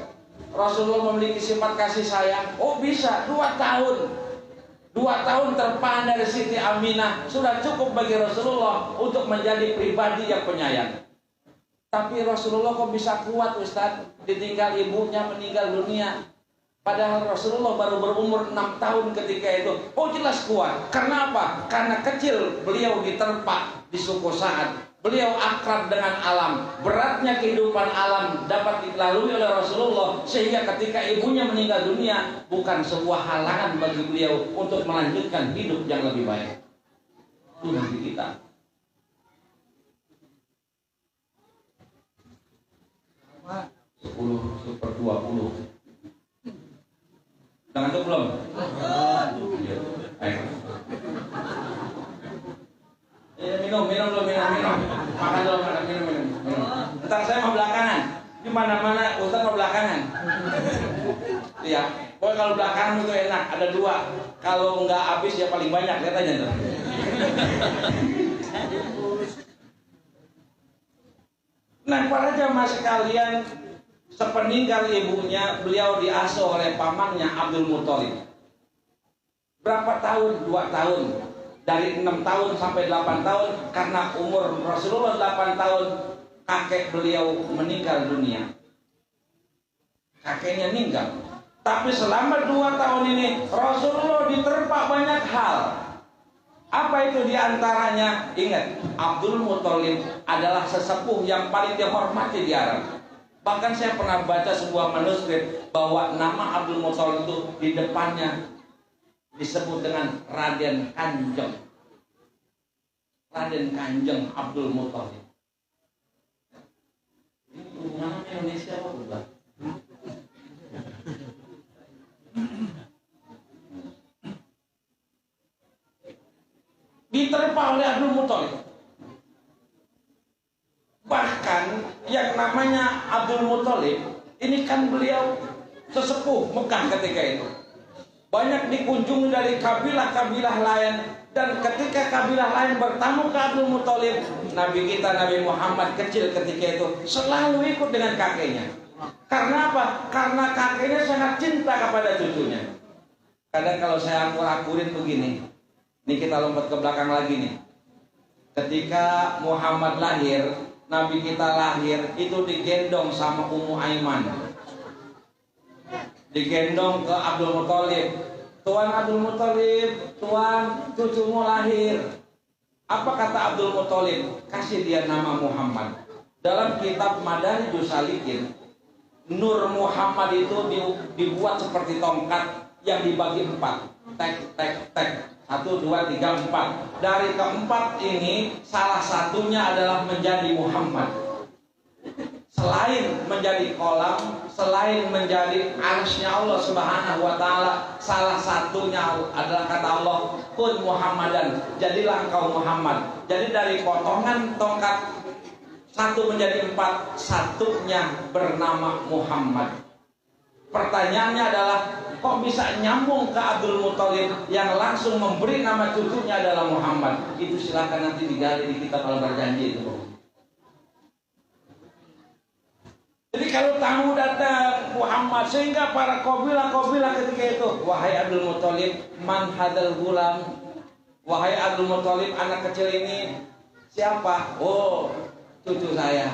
Rasulullah memiliki sifat kasih sayang? Oh bisa, 2 tahun. 2 tahun terpaan dari Siti Aminah sudah cukup bagi Rasulullah untuk menjadi pribadi yang penyayang. Tapi Rasulullah kok bisa kuat Ustaz? Ditinggal ibunya meninggal dunia. Padahal Rasulullah baru berumur 6 tahun ketika itu. Oh jelas kuat. Karena apa? Karena kecil beliau diterpa di suku Sa'ad. Beliau akrab dengan alam. Beratnya kehidupan alam dapat dilalui oleh Rasulullah, sehingga ketika ibunya meninggal dunia bukan sebuah halangan bagi beliau untuk melanjutkan hidup yang lebih baik. Itu nanti kita. Pak, 10/20. Udah ngantuk belum? Iya. Ayo. Minum. Makan dulu, minum. Ntar saya mau belakangan. Di mana-mana Ustaz mau belakangan. Iya. Pokoknya kalau belakangan itu enak. Ada 2. Kalau nggak habis ya paling banyak. Lihat aja ntar. Nah, para jamaah sekalian, sepeninggal ibunya, beliau diasuh oleh pamannya Abdul Muthalib. Berapa tahun? 2 tahun. Dari 6 tahun sampai 8 tahun, karena umur Rasulullah 8 tahun, kakek beliau meninggal dunia. Kakeknya meninggal. Tapi selama 2 tahun ini, Rasulullah diterpa banyak hal. Apa itu diantaranya? Ingat, Abdul Muthalib adalah sesepuh yang paling dihormati di Arab. Bahkan saya pernah baca sebuah manuskrip bahwa nama Abdul Muthalib itu di depannya disebut dengan Raden Kanjeng. Raden Kanjeng Abdul Muthalib. Ini nama Indonesia apa bukan? Diterpa oleh Abdul Muthalib. Bahkan yang namanya Abdul Muthalib ini kan beliau sesepuh Mekah ketika itu. Banyak dikunjungi dari kabilah-kabilah lain, dan ketika kabilah lain bertamu ke Abdul Muthalib, Nabi kita Nabi Muhammad kecil ketika itu selalu ikut dengan kakeknya. Karena apa? Karena kakeknya sangat cinta kepada cucunya. Kadang kalau saya akur-akurin begini, ini kita lompat ke belakang lagi nih. Ketika Muhammad lahir, Nabi kita lahir itu digendong sama Ummu Aiman, digendong ke Abdul Muthalib. Tuan Abdul Muthalib, tuan, cucumu lahir. Apa kata Abdul Muthalib? Kasih dia nama Muhammad. Dalam kitab Madarijus Salikin, Nur Muhammad itu dibuat seperti tongkat yang dibagi 4. Tek, tek, tek. 1, 2, 3, 4. Dari keempat ini salah satunya adalah menjadi Muhammad. Selain menjadi kolam, selain menjadi arsy-Nya Allah Subhanahu wa taala, salah satunya adalah kata Allah, kun Muhammadan, jadilah engkau Muhammad. Jadi dari potongan tongkat 1 menjadi 4, satunya bernama Muhammad. Pertanyaannya adalah, kok bisa nyambung ke Abdul Muthalib yang langsung memberi nama cucunya adalah Muhammad? Itu silakan nanti digali di kitab Al-Barjanji itu. Jadi kalau tamu datang Muhammad, sehingga para kabilah ketika itu, wahai Abdul Muthalib, man hadal gulam, wahai Abdul Muthalib, anak kecil ini siapa? Oh, cucu saya.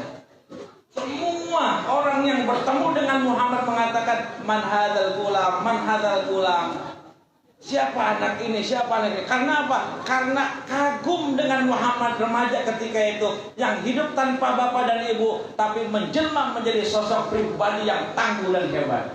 Semua orang yang bertemu dengan Muhammad mengatakan man hadal gulam, man hadal gulam. Siapa anak ini? Siapa anak ini? Karena apa? Karena kagum dengan Muhammad remaja ketika itu, yang hidup tanpa bapak dan ibu, tapi menjelma menjadi sosok pribadi yang tangguh dan hebat.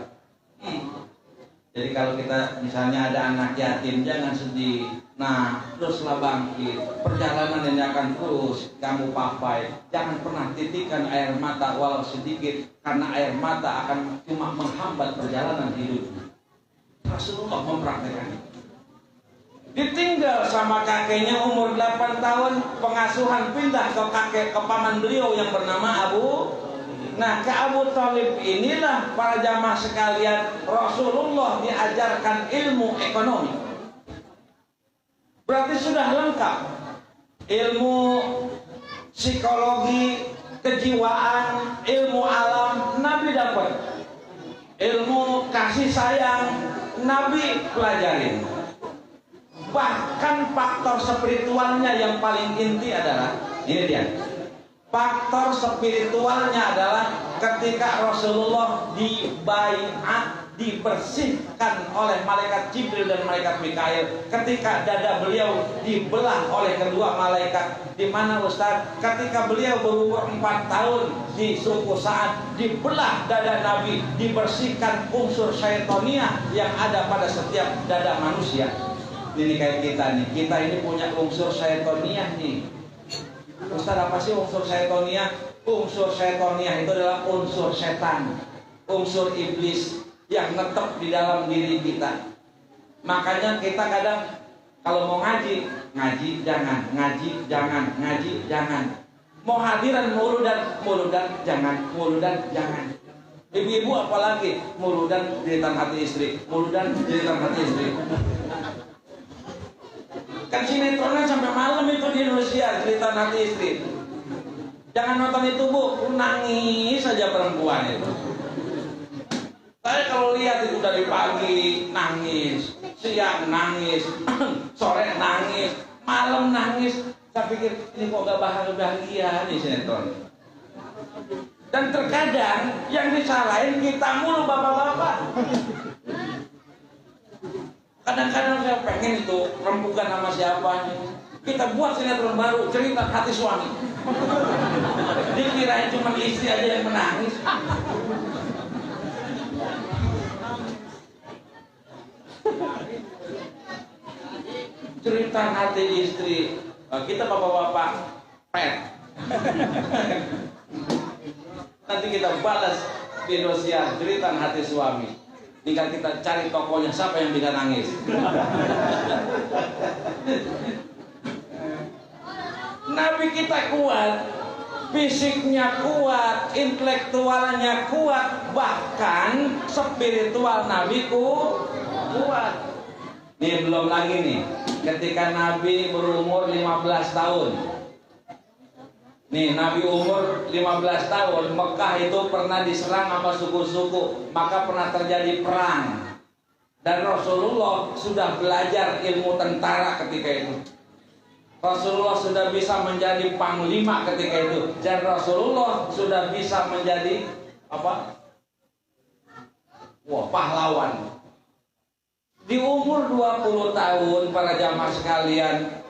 Jadi kalau kita misalnya ada anak yatim, jangan sedih. Nah, teruslah bangkit. Perjalanan ini akan terus kamu papai. Jangan pernah titikkan air mata walau sedikit, karena air mata akan cuma menghambat perjalanan hidupmu. Rasulullah mempraktekkan itu. Ditinggal sama kakeknya umur 8 tahun, pengasuhan pindah ke paman beliau yang bernama Abu. Nah, ke Abu Thalib inilah para jamaah sekalian, Rasulullah diajarkan ilmu ekonomi. Berarti sudah lengkap. Ilmu psikologi, kejiwaan, ilmu alam, Nabi dapat. Ilmu kasih sayang, Nabi pelajarin. Bahkan faktor spiritualnya yang paling inti adalah, ini dia. Faktor spiritualnya adalah ketika Rasulullah dibaiat, dibersihkan oleh malaikat Jibril dan malaikat Mikail, ketika dada beliau dibelah oleh kedua malaikat. Di mana Ustaz? Ketika beliau berumur 4 tahun di suku Sa'ad, dibelah dada Nabi, dibersihkan unsur syaitoniah yang ada pada setiap dada manusia. Ini kayak kita nih, kita ini punya unsur syaitoniah nih. Ustaz, apa sih unsur syaitoniah? Unsur syaitoniah itu adalah unsur setan, unsur iblis yang netep di dalam diri kita. Makanya kita kadang kalau mau ngaji jangan, ngaji jangan. Mau hadiran muludan jangan. Ibu-ibu apalagi muludan jeritan hati istri, Kan sinetronnya sampai malam itu di Indonesia, cerita hati istri. Jangan nonton itu Bu, nangis saja perempuan itu. Saya kalau lihat itu dari pagi nangis, siang nangis, sore nangis, malam nangis. Saya pikir ini kok gak bahagia nih sinetron. Dan terkadang yang disalahin kita mulu bapak-bapak. Kadang-kadang saya pengen itu rembukan sama siapa. Kita buat sinetron baru, cerita hati suami. Dikirain cuma istri aja yang menangis. Cerita hati istri. Kita bapak-bapak pet. Nanti kita balas di Indonesia cerita hati suami. Tinggal kita cari tokonya siapa yang bisa nangis. Nabi kita kuat, fisiknya kuat, intelektualnya kuat, bahkan spiritual Nabi kuat. Nih belum lagi nih, ketika Nabi berumur 15 tahun. Nih Nabi umur 15 tahun, Mekah itu pernah diserang sama suku-suku, maka pernah terjadi perang. Dan Rasulullah sudah belajar ilmu tentara ketika itu. Rasulullah sudah bisa menjadi panglima ketika itu, dan Rasulullah sudah bisa menjadi apa? Wah, pahlawan. Di umur 20 tahun para jamaah sekalian,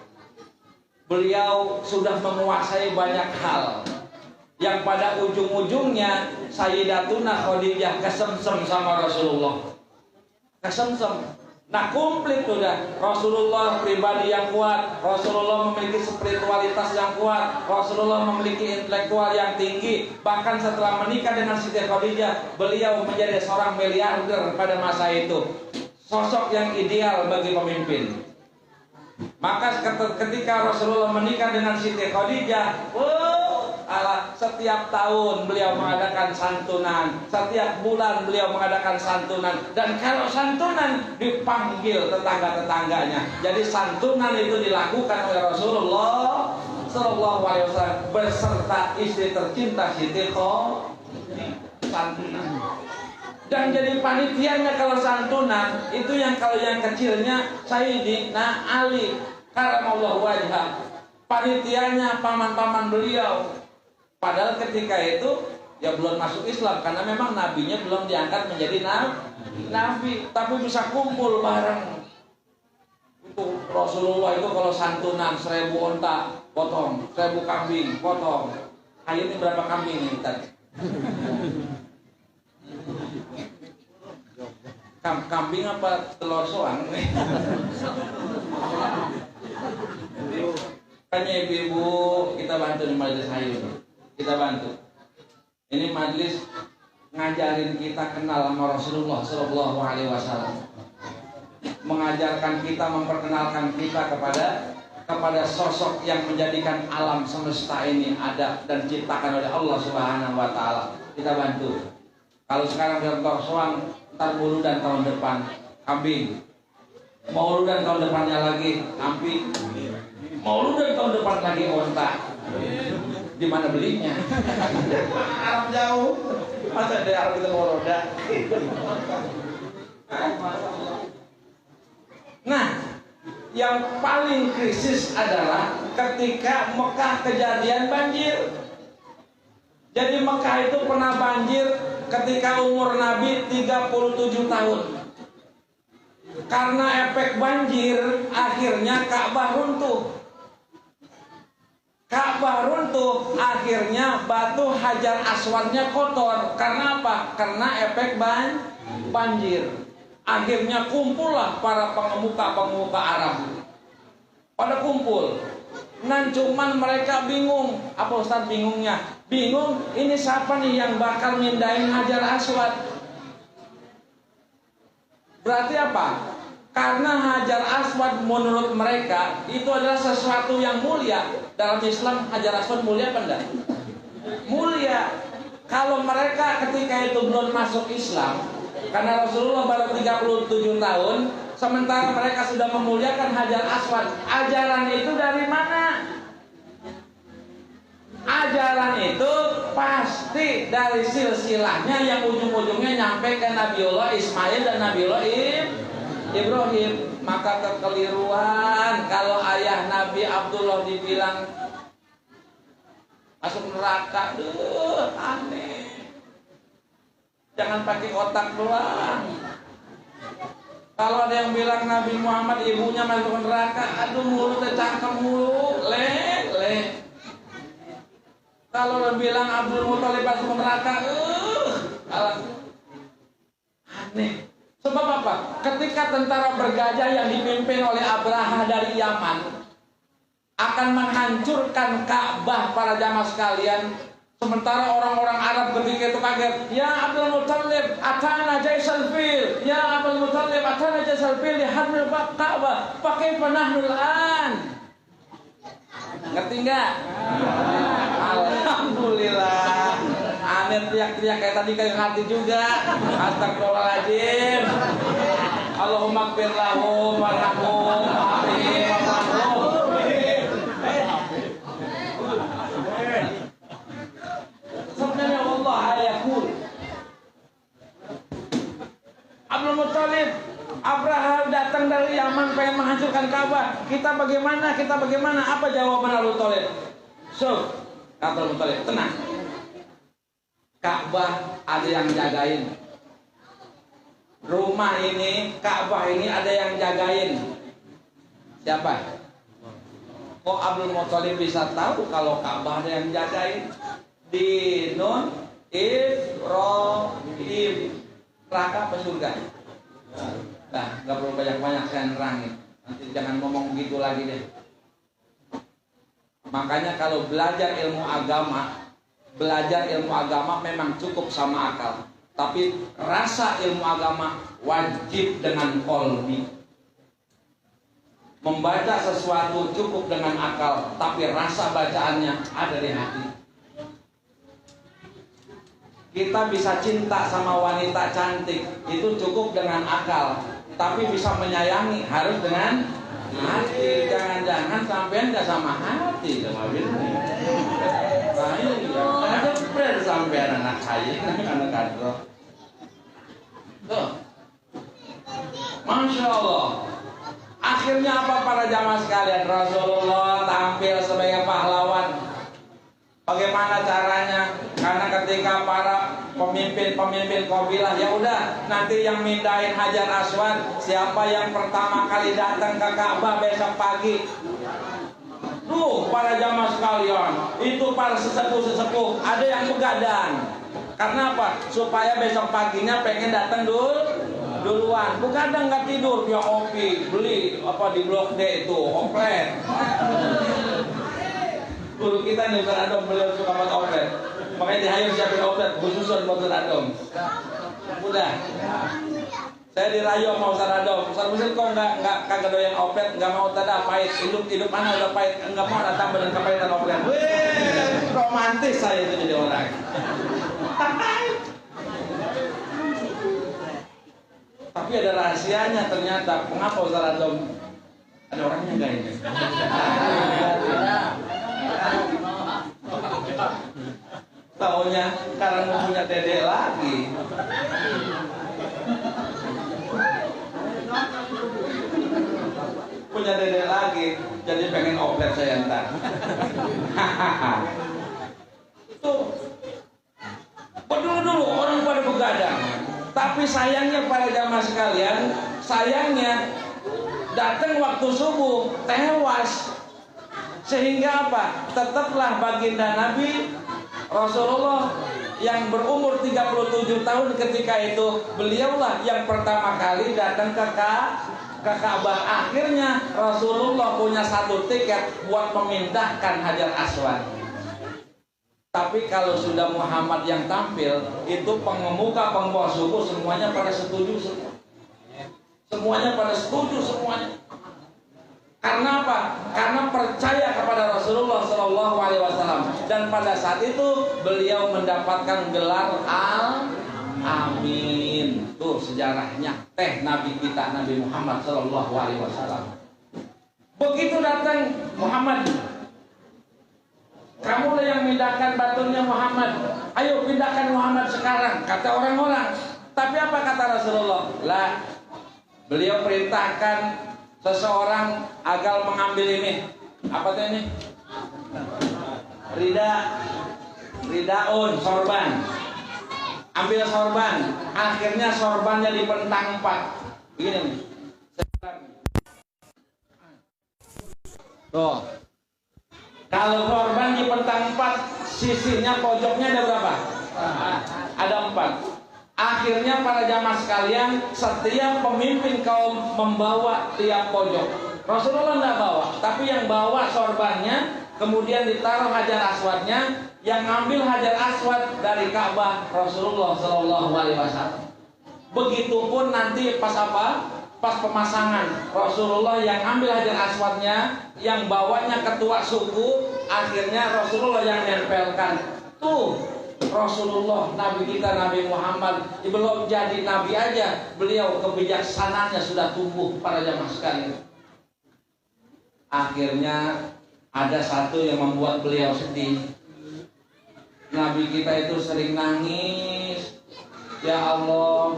beliau sudah menguasai banyak hal yang pada ujung-ujungnya Sayyidatuna Khadijah kesemsem sama Rasulullah. Kesemsem. Nah, komplit sudah. Rasulullah pribadi yang kuat, Rasulullah memiliki spiritualitas yang kuat, Rasulullah memiliki intelektual yang tinggi. Bahkan setelah menikah dengan Siti Khadijah, beliau menjadi seorang miliarder pada masa itu. Sosok yang ideal bagi pemimpin. Maka ketika Rasulullah menikah dengan Siti Khadijah, setiap tahun beliau mengadakan santunan, setiap bulan beliau mengadakan santunan, dan kalau santunan dipanggil tetangga-tetangganya. Jadi santunan itu dilakukan oleh Rasulullah Sallallahu Alaihi Wasallam beserta istri tercinta Siti Khadijah. Santunan. Dan jadi panitianya kalau santunan itu kalau yang kecilnya Sayyidina Ali karamallahu wajhah. Panitianya paman-paman beliau. Padahal ketika itu ya belum masuk Islam karena memang nabinya belum diangkat menjadi nabi, tapi bisa kumpul bareng. Itu Rasulullah itu kalau santunan 1000 onta potong, 1000 kambing potong. Ayo ini berapa kambing ini tadi? Kambing apa telur soang? Tanya ibu-ibu, kita bantu di majelis hayu. Kita bantu. Ini majelis ngajarin kita kenal sama Rasulullah Sallallahu Alaihi Wasallam, mengajarkan kita, memperkenalkan kita kepada sosok yang menjadikan alam semesta ini ada dan diciptakan oleh Allah Subhanahu Wa Taala. Kita bantu. Kalau sekarang contoh soang, ntar bulu dan tahun depan kambing, maulu dan tahun depannya lagi kambing, maulu dan tahun depan lagi onta. Di mana belinya? Arab jauh. Masa dari Arab itu mau roda? Nah, yang paling krisis adalah ketika Mekah kejadian banjir. Jadi Mekah itu pernah banjir ketika umur Nabi 37 tahun. Karena efek banjir, akhirnya Ka'bah runtuh. Ka'bah runtuh, akhirnya batu Hajar Aswadnya kotor. Karena apa? Karena efek banjir. Akhirnya kumpullah para pengemuka Arab. Pada kumpul. Nah, cuman mereka bingung. Apa Ustaz bingungnya? Bingung, ini siapa nih yang bakal mindahin Hajar Aswad? Berarti apa? Karena Hajar Aswad menurut mereka itu adalah sesuatu yang mulia. Dalam Islam Hajar Aswad mulia apa enggak? Mulia. Kalau mereka ketika itu belum masuk Islam, karena Rasulullah baru 37 tahun, sementara mereka sudah memuliakan Hajar Aswad. Ajaran itu dari mana? Ajaran itu pasti dari silsilahnya yang ujung-ujungnya nyampe ke Nabiullah Ismail dan Nabiullah Ibrahim. Maka kekeliruan kalau ayah Nabi Abdullah dibilang masuk neraka. Aneh. Jangan pakai otak doang. Kalau ada yang bilang Nabi Muhammad ibunya masuk neraka, aduh mulutnya cangkem mulu, le. Kalau orang bilang Abdul Muthalib masuk neraka, aneh. Sebab apa? Ketika tentara bergajah yang dipimpin oleh Abraha dari Yaman akan menghancurkan Ka'bah para jamaah sekalian, sementara orang-orang Arab ketika itu kaget, ya Abdul Muthalib atana jaisal fil, ya Abdul Muthalib atana jaisal fil dihadmil Ka'bah, pakai panahnul an. Ngerti nggak? Alhamdulillah. Aneh teriak-teriak kayak tadi kayak ngerti juga. Astagfirullahaladzim. Allahumma gfir lahum warhamhum wa'afihim wa'afihim. Sebenarnya Allah ayakul Abdul Muthalib, Abraha datang dari Yaman pengen menghancurkan Ka'bah. Kita bagaimana? Kita bagaimana? Apa jawaban Abu Thalib? So, kata Abu Thalib, tenang. Ka'bah ada yang jagain. Rumah ini, Ka'bah ini ada yang jagain. Siapa? Kok Abdul Muthalib bisa tahu kalau Ka'bah ada yang jagain? Dinun Ibrahim. Neraka apa surga? Nah, nggak perlu banyak-banyak saya nerangin. Nanti jangan ngomong begitu lagi deh. Makanya kalau belajar ilmu agama memang cukup sama akal. Tapi rasa ilmu agama wajib dengan qalbi. Membaca sesuatu cukup dengan akal, tapi rasa bacaannya ada di hati. Kita bisa cinta sama wanita cantik, itu cukup dengan akal, tapi bisa menyayangi harus dengan hati. Jangan-jangan sampean nggak sama hati sama bini. Saya ada friend sampean anak saya, anak kadro. Tuh, Masya Allah. Akhirnya apa para jamaah sekalian? Rasulullah tampil sebagai pahlawan. Bagaimana caranya? Karena ketika para pemimpin kabilah, ya udah nanti yang mindahin Hajar Aswad, siapa yang pertama kali datang ke Ka'bah besok pagi. Tuh para jamaah sekalian, itu para sesepuh ada yang begadang. Karena apa? Supaya besok paginya pengen datang duluan. Begadang nggak tidur, dia kopi beli apa di Blok D itu oplet. Guru kita nih Ustaz Adom, beliau suka buat oplet. Makanya dihayung siapin oplet khususan buat Ustaz Adom. Udah. Saya dirayu sama Ustaz Adom. Ustaz Musin kok nggak kagak doyan oplet, nggak mau tada pahit. Hidup mana udah pahit, nggak mau datang dengan kepahitan oplet. Wih, romantis saya itu jadi orang. Tapi ada rahasianya ternyata. Mengapa Ustaz Adom? Ada orangnya nggak ini? Taunya karena punya dedek lagi. Punya dedek lagi, jadi pengen oplet saya ntar. Tuh, dulu orang pada begadang. Tapi sayangnya para jamaah sekalian, sayangnya datang waktu subuh tewas. Sehingga apa? Tetaplah baginda Nabi Rasulullah yang berumur 37 tahun ketika itu, beliaulah yang pertama kali datang ke Ka'bah. Akhirnya Rasulullah punya satu tiket buat memindahkan Hajar Aswad. Tapi kalau sudah Muhammad yang tampil, itu pengemuka pembawa suku semuanya pada setuju semua. Semuanya pada setuju semuanya. Karena apa? Karena percaya kepada Rasulullah Shallallahu Alaihi Wasallam, dan pada saat itu beliau mendapatkan gelar Al-Amin. Tuh sejarahnya, Nabi kita Nabi Muhammad Shallallahu Alaihi Wasallam. Begitu datang Muhammad, kamulah yang pindahkan batunya Muhammad. Ayo pindahkan Muhammad sekarang, kata orang-orang. Tapi apa kata Rasulullah? Lah, beliau perintahkan seseorang agar mengambil ini. Apa tuh ini? Ridaun, sorban. Ambil sorban. Akhirnya sorbannya dipentang 4. Begini nih. Tuh. Kalau sorban dipentang 4, sisinya pojoknya ada berapa? Ada 4. Akhirnya para jamaah sekalian, setiap pemimpin kaum membawa tiap pojok. Rasulullah tidak bawa, tapi yang bawa sorbannya, kemudian ditaruh Hajar Aswadnya, yang ngambil Hajar Aswad dari Ka'bah Rasulullah Shallallahu Alaihi Wasallam. Begitupun nanti pas apa? Pas pemasangan, Rasulullah yang ambil Hajar Aswadnya, yang bawanya ketua suku, akhirnya Rasulullah yang nempelkan. Tuh. Rasulullah, Nabi kita Nabi Muhammad, belum jadi Nabi aja, beliau kebijaksanaannya sudah tumbuh para jamaah sekalian. Akhirnya ada satu yang membuat beliau sedih. Nabi kita itu sering nangis, ya Allah,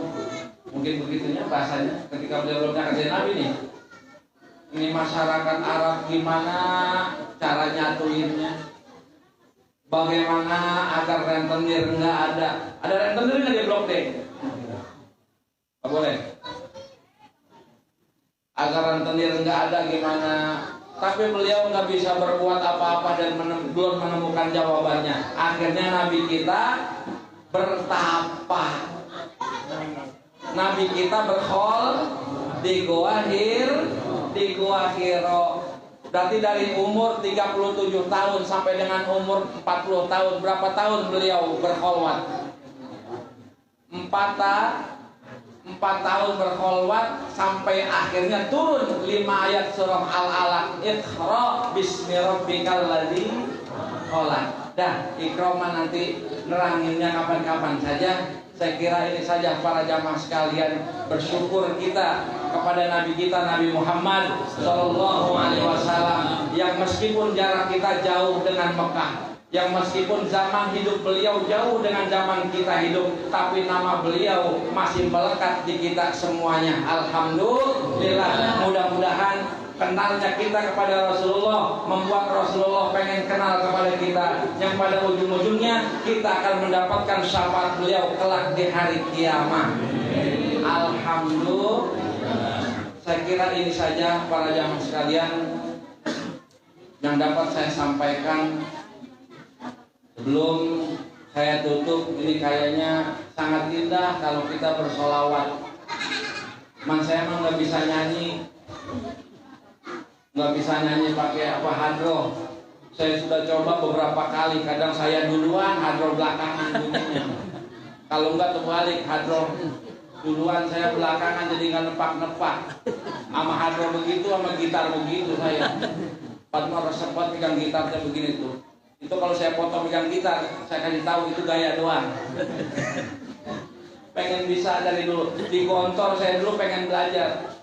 Mungkin begitunya bahasanya ketika beliau belum kasih Nabi nih. Ini masyarakat Arab gimana cara nyatuinnya? Bagaimana agar rentenir nggak ada? Ada rentenir nggak di Blok D? Nggak boleh. Agar rentenir nggak ada gimana? Tapi beliau nggak bisa berbuat apa-apa dan belum menemukan jawabannya. Akhirnya Nabi kita bertapa. Nabi kita berkhol di Gua Hiro. Berarti dari umur 37 tahun sampai dengan umur 40 tahun. Berapa tahun beliau berkholwat? 4 tahun berkholwat sampai akhirnya turun 5 ayat surah Al-Alaq. Iqra bismi rabbikal ladzi khalaq. Dah, ikroman nanti neranginnya kapan-kapan saja. Saya kira ini saja para jamaah sekalian, bersyukur kita kepada Nabi kita Nabi Muhammad Sallallahu Alaihi Wasallam yang meskipun jarak kita jauh dengan Mekah, yang meskipun zaman hidup beliau jauh dengan zaman kita hidup, tapi nama beliau masih melekat di kita semuanya. Alhamdulillah. Mudah-mudahan kenalnya kita kepada Rasulullah membuat Rasulullah pengen kenal kepada kita, yang pada ujung-ujungnya kita akan mendapatkan syafaat beliau kelak di hari kiamat. Alhamdulillah. Saya kira ini saja para jamaah sekalian yang dapat saya sampaikan sebelum saya tutup. Ini kayaknya sangat indah kalau kita bersolawat. Saya emang nggak bisa nyanyi, nggak bisa nyanyi pakai apa hadroh. Saya sudah coba beberapa kali, kadang saya duluan, hadroh belakangan bunyinya. Kalau enggak terbalik, hadroh duluan, saya belakangan, jadi nggak nepak-nepak. Sama hadroh begitu, sama gitar begitu saya. Padahal sempat pegang gitarnya begini tuh. Itu kalau saya potong pegang gitar, saya kasih tahu itu gaya doang. Pengen bisa dari dulu. Di kantor saya dulu pengen belajar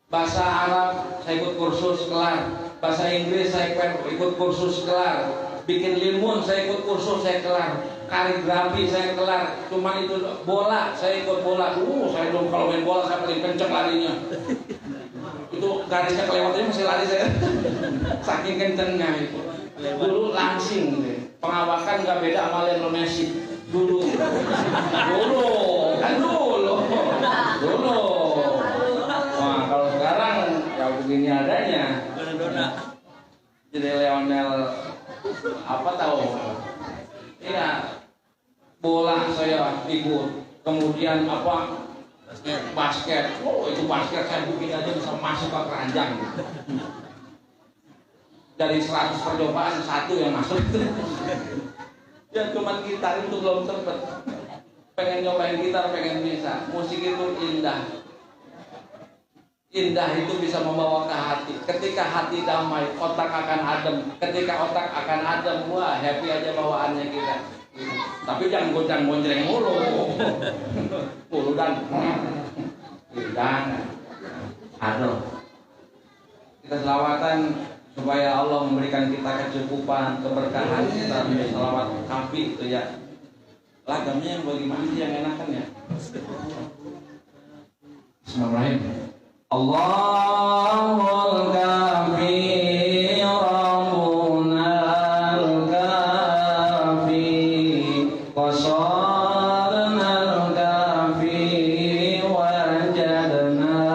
bahasa Arab, saya ikut kursus kelar. Bahasa Inggris saya ikut kursus kelar. Bikin limun saya ikut kursus, saya kelar. Kaligrafi saya kelar. Cuma itu bola, saya ikut bola. Saya dulu kalau main bola saya paling kenceng larinya. Itu garisnya kelewatnya masih lari saya. Saking kencengnya itu. Dulu langsing deh. Pengawakan nggak beda sama Lionel Messi. Dulu. Wah, kalau sekarang ya begini adanya. Jadi Lionel apa tahu? Iya, bola saya ikut. Kemudian apa? Basket. Oh, itu basket saya bikin aja bisa masuk ke keranjang. Dari 100 percobaan 1 yang masuk. Ya cuma gitar itu belum sempet. Pengen nyobain gitar, pengen bisa. Musik itu indah. Indah itu bisa membawa ke hati. Ketika hati damai, otak akan adem. Ketika otak akan adem, wah happy aja bawaannya kita. Tapi jangan goncang-gonceng mulu. Mulu dan jangan. Aduh. Kita selawatan supaya Allah memberikan kita kecukupan, keberkahan. Kita selawat kafi itu ya. Lagamnya yang bagaimana sih yang enakan ya? Bismillahirrahmanirrahim. Allahul kafi, Rabbunal kafi, qasadnal kafi, wajadnal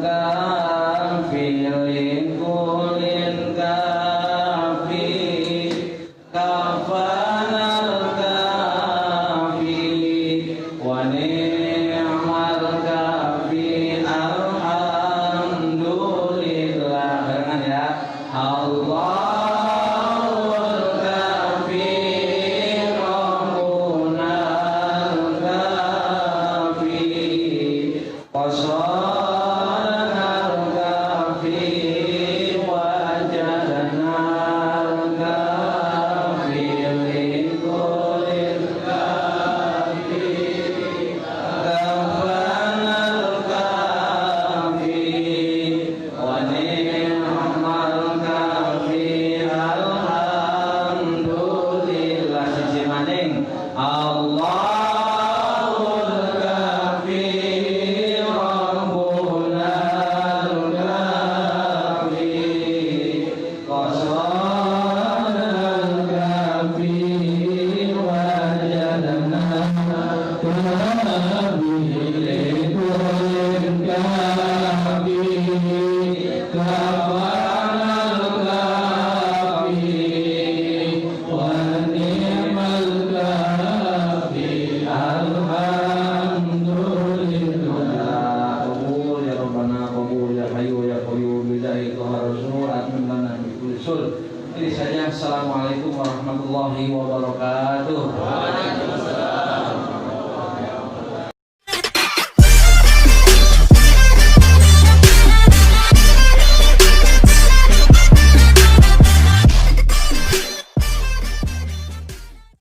kafi, likulil kafi, kafanal kafi, wa ni'mal kafi. Alhamdulillah. Barengan ya. Allahul kafi, Rabbunal kafi, qasadnal kafi, wajadnal kafi, likulil kafi, kafanal kafi, wa ni'mal kafi. Alhamdulillah. Sisi maning. Allahul kafi, Ini saja. Assalamualaikum warahmatullahi wabarakatuh.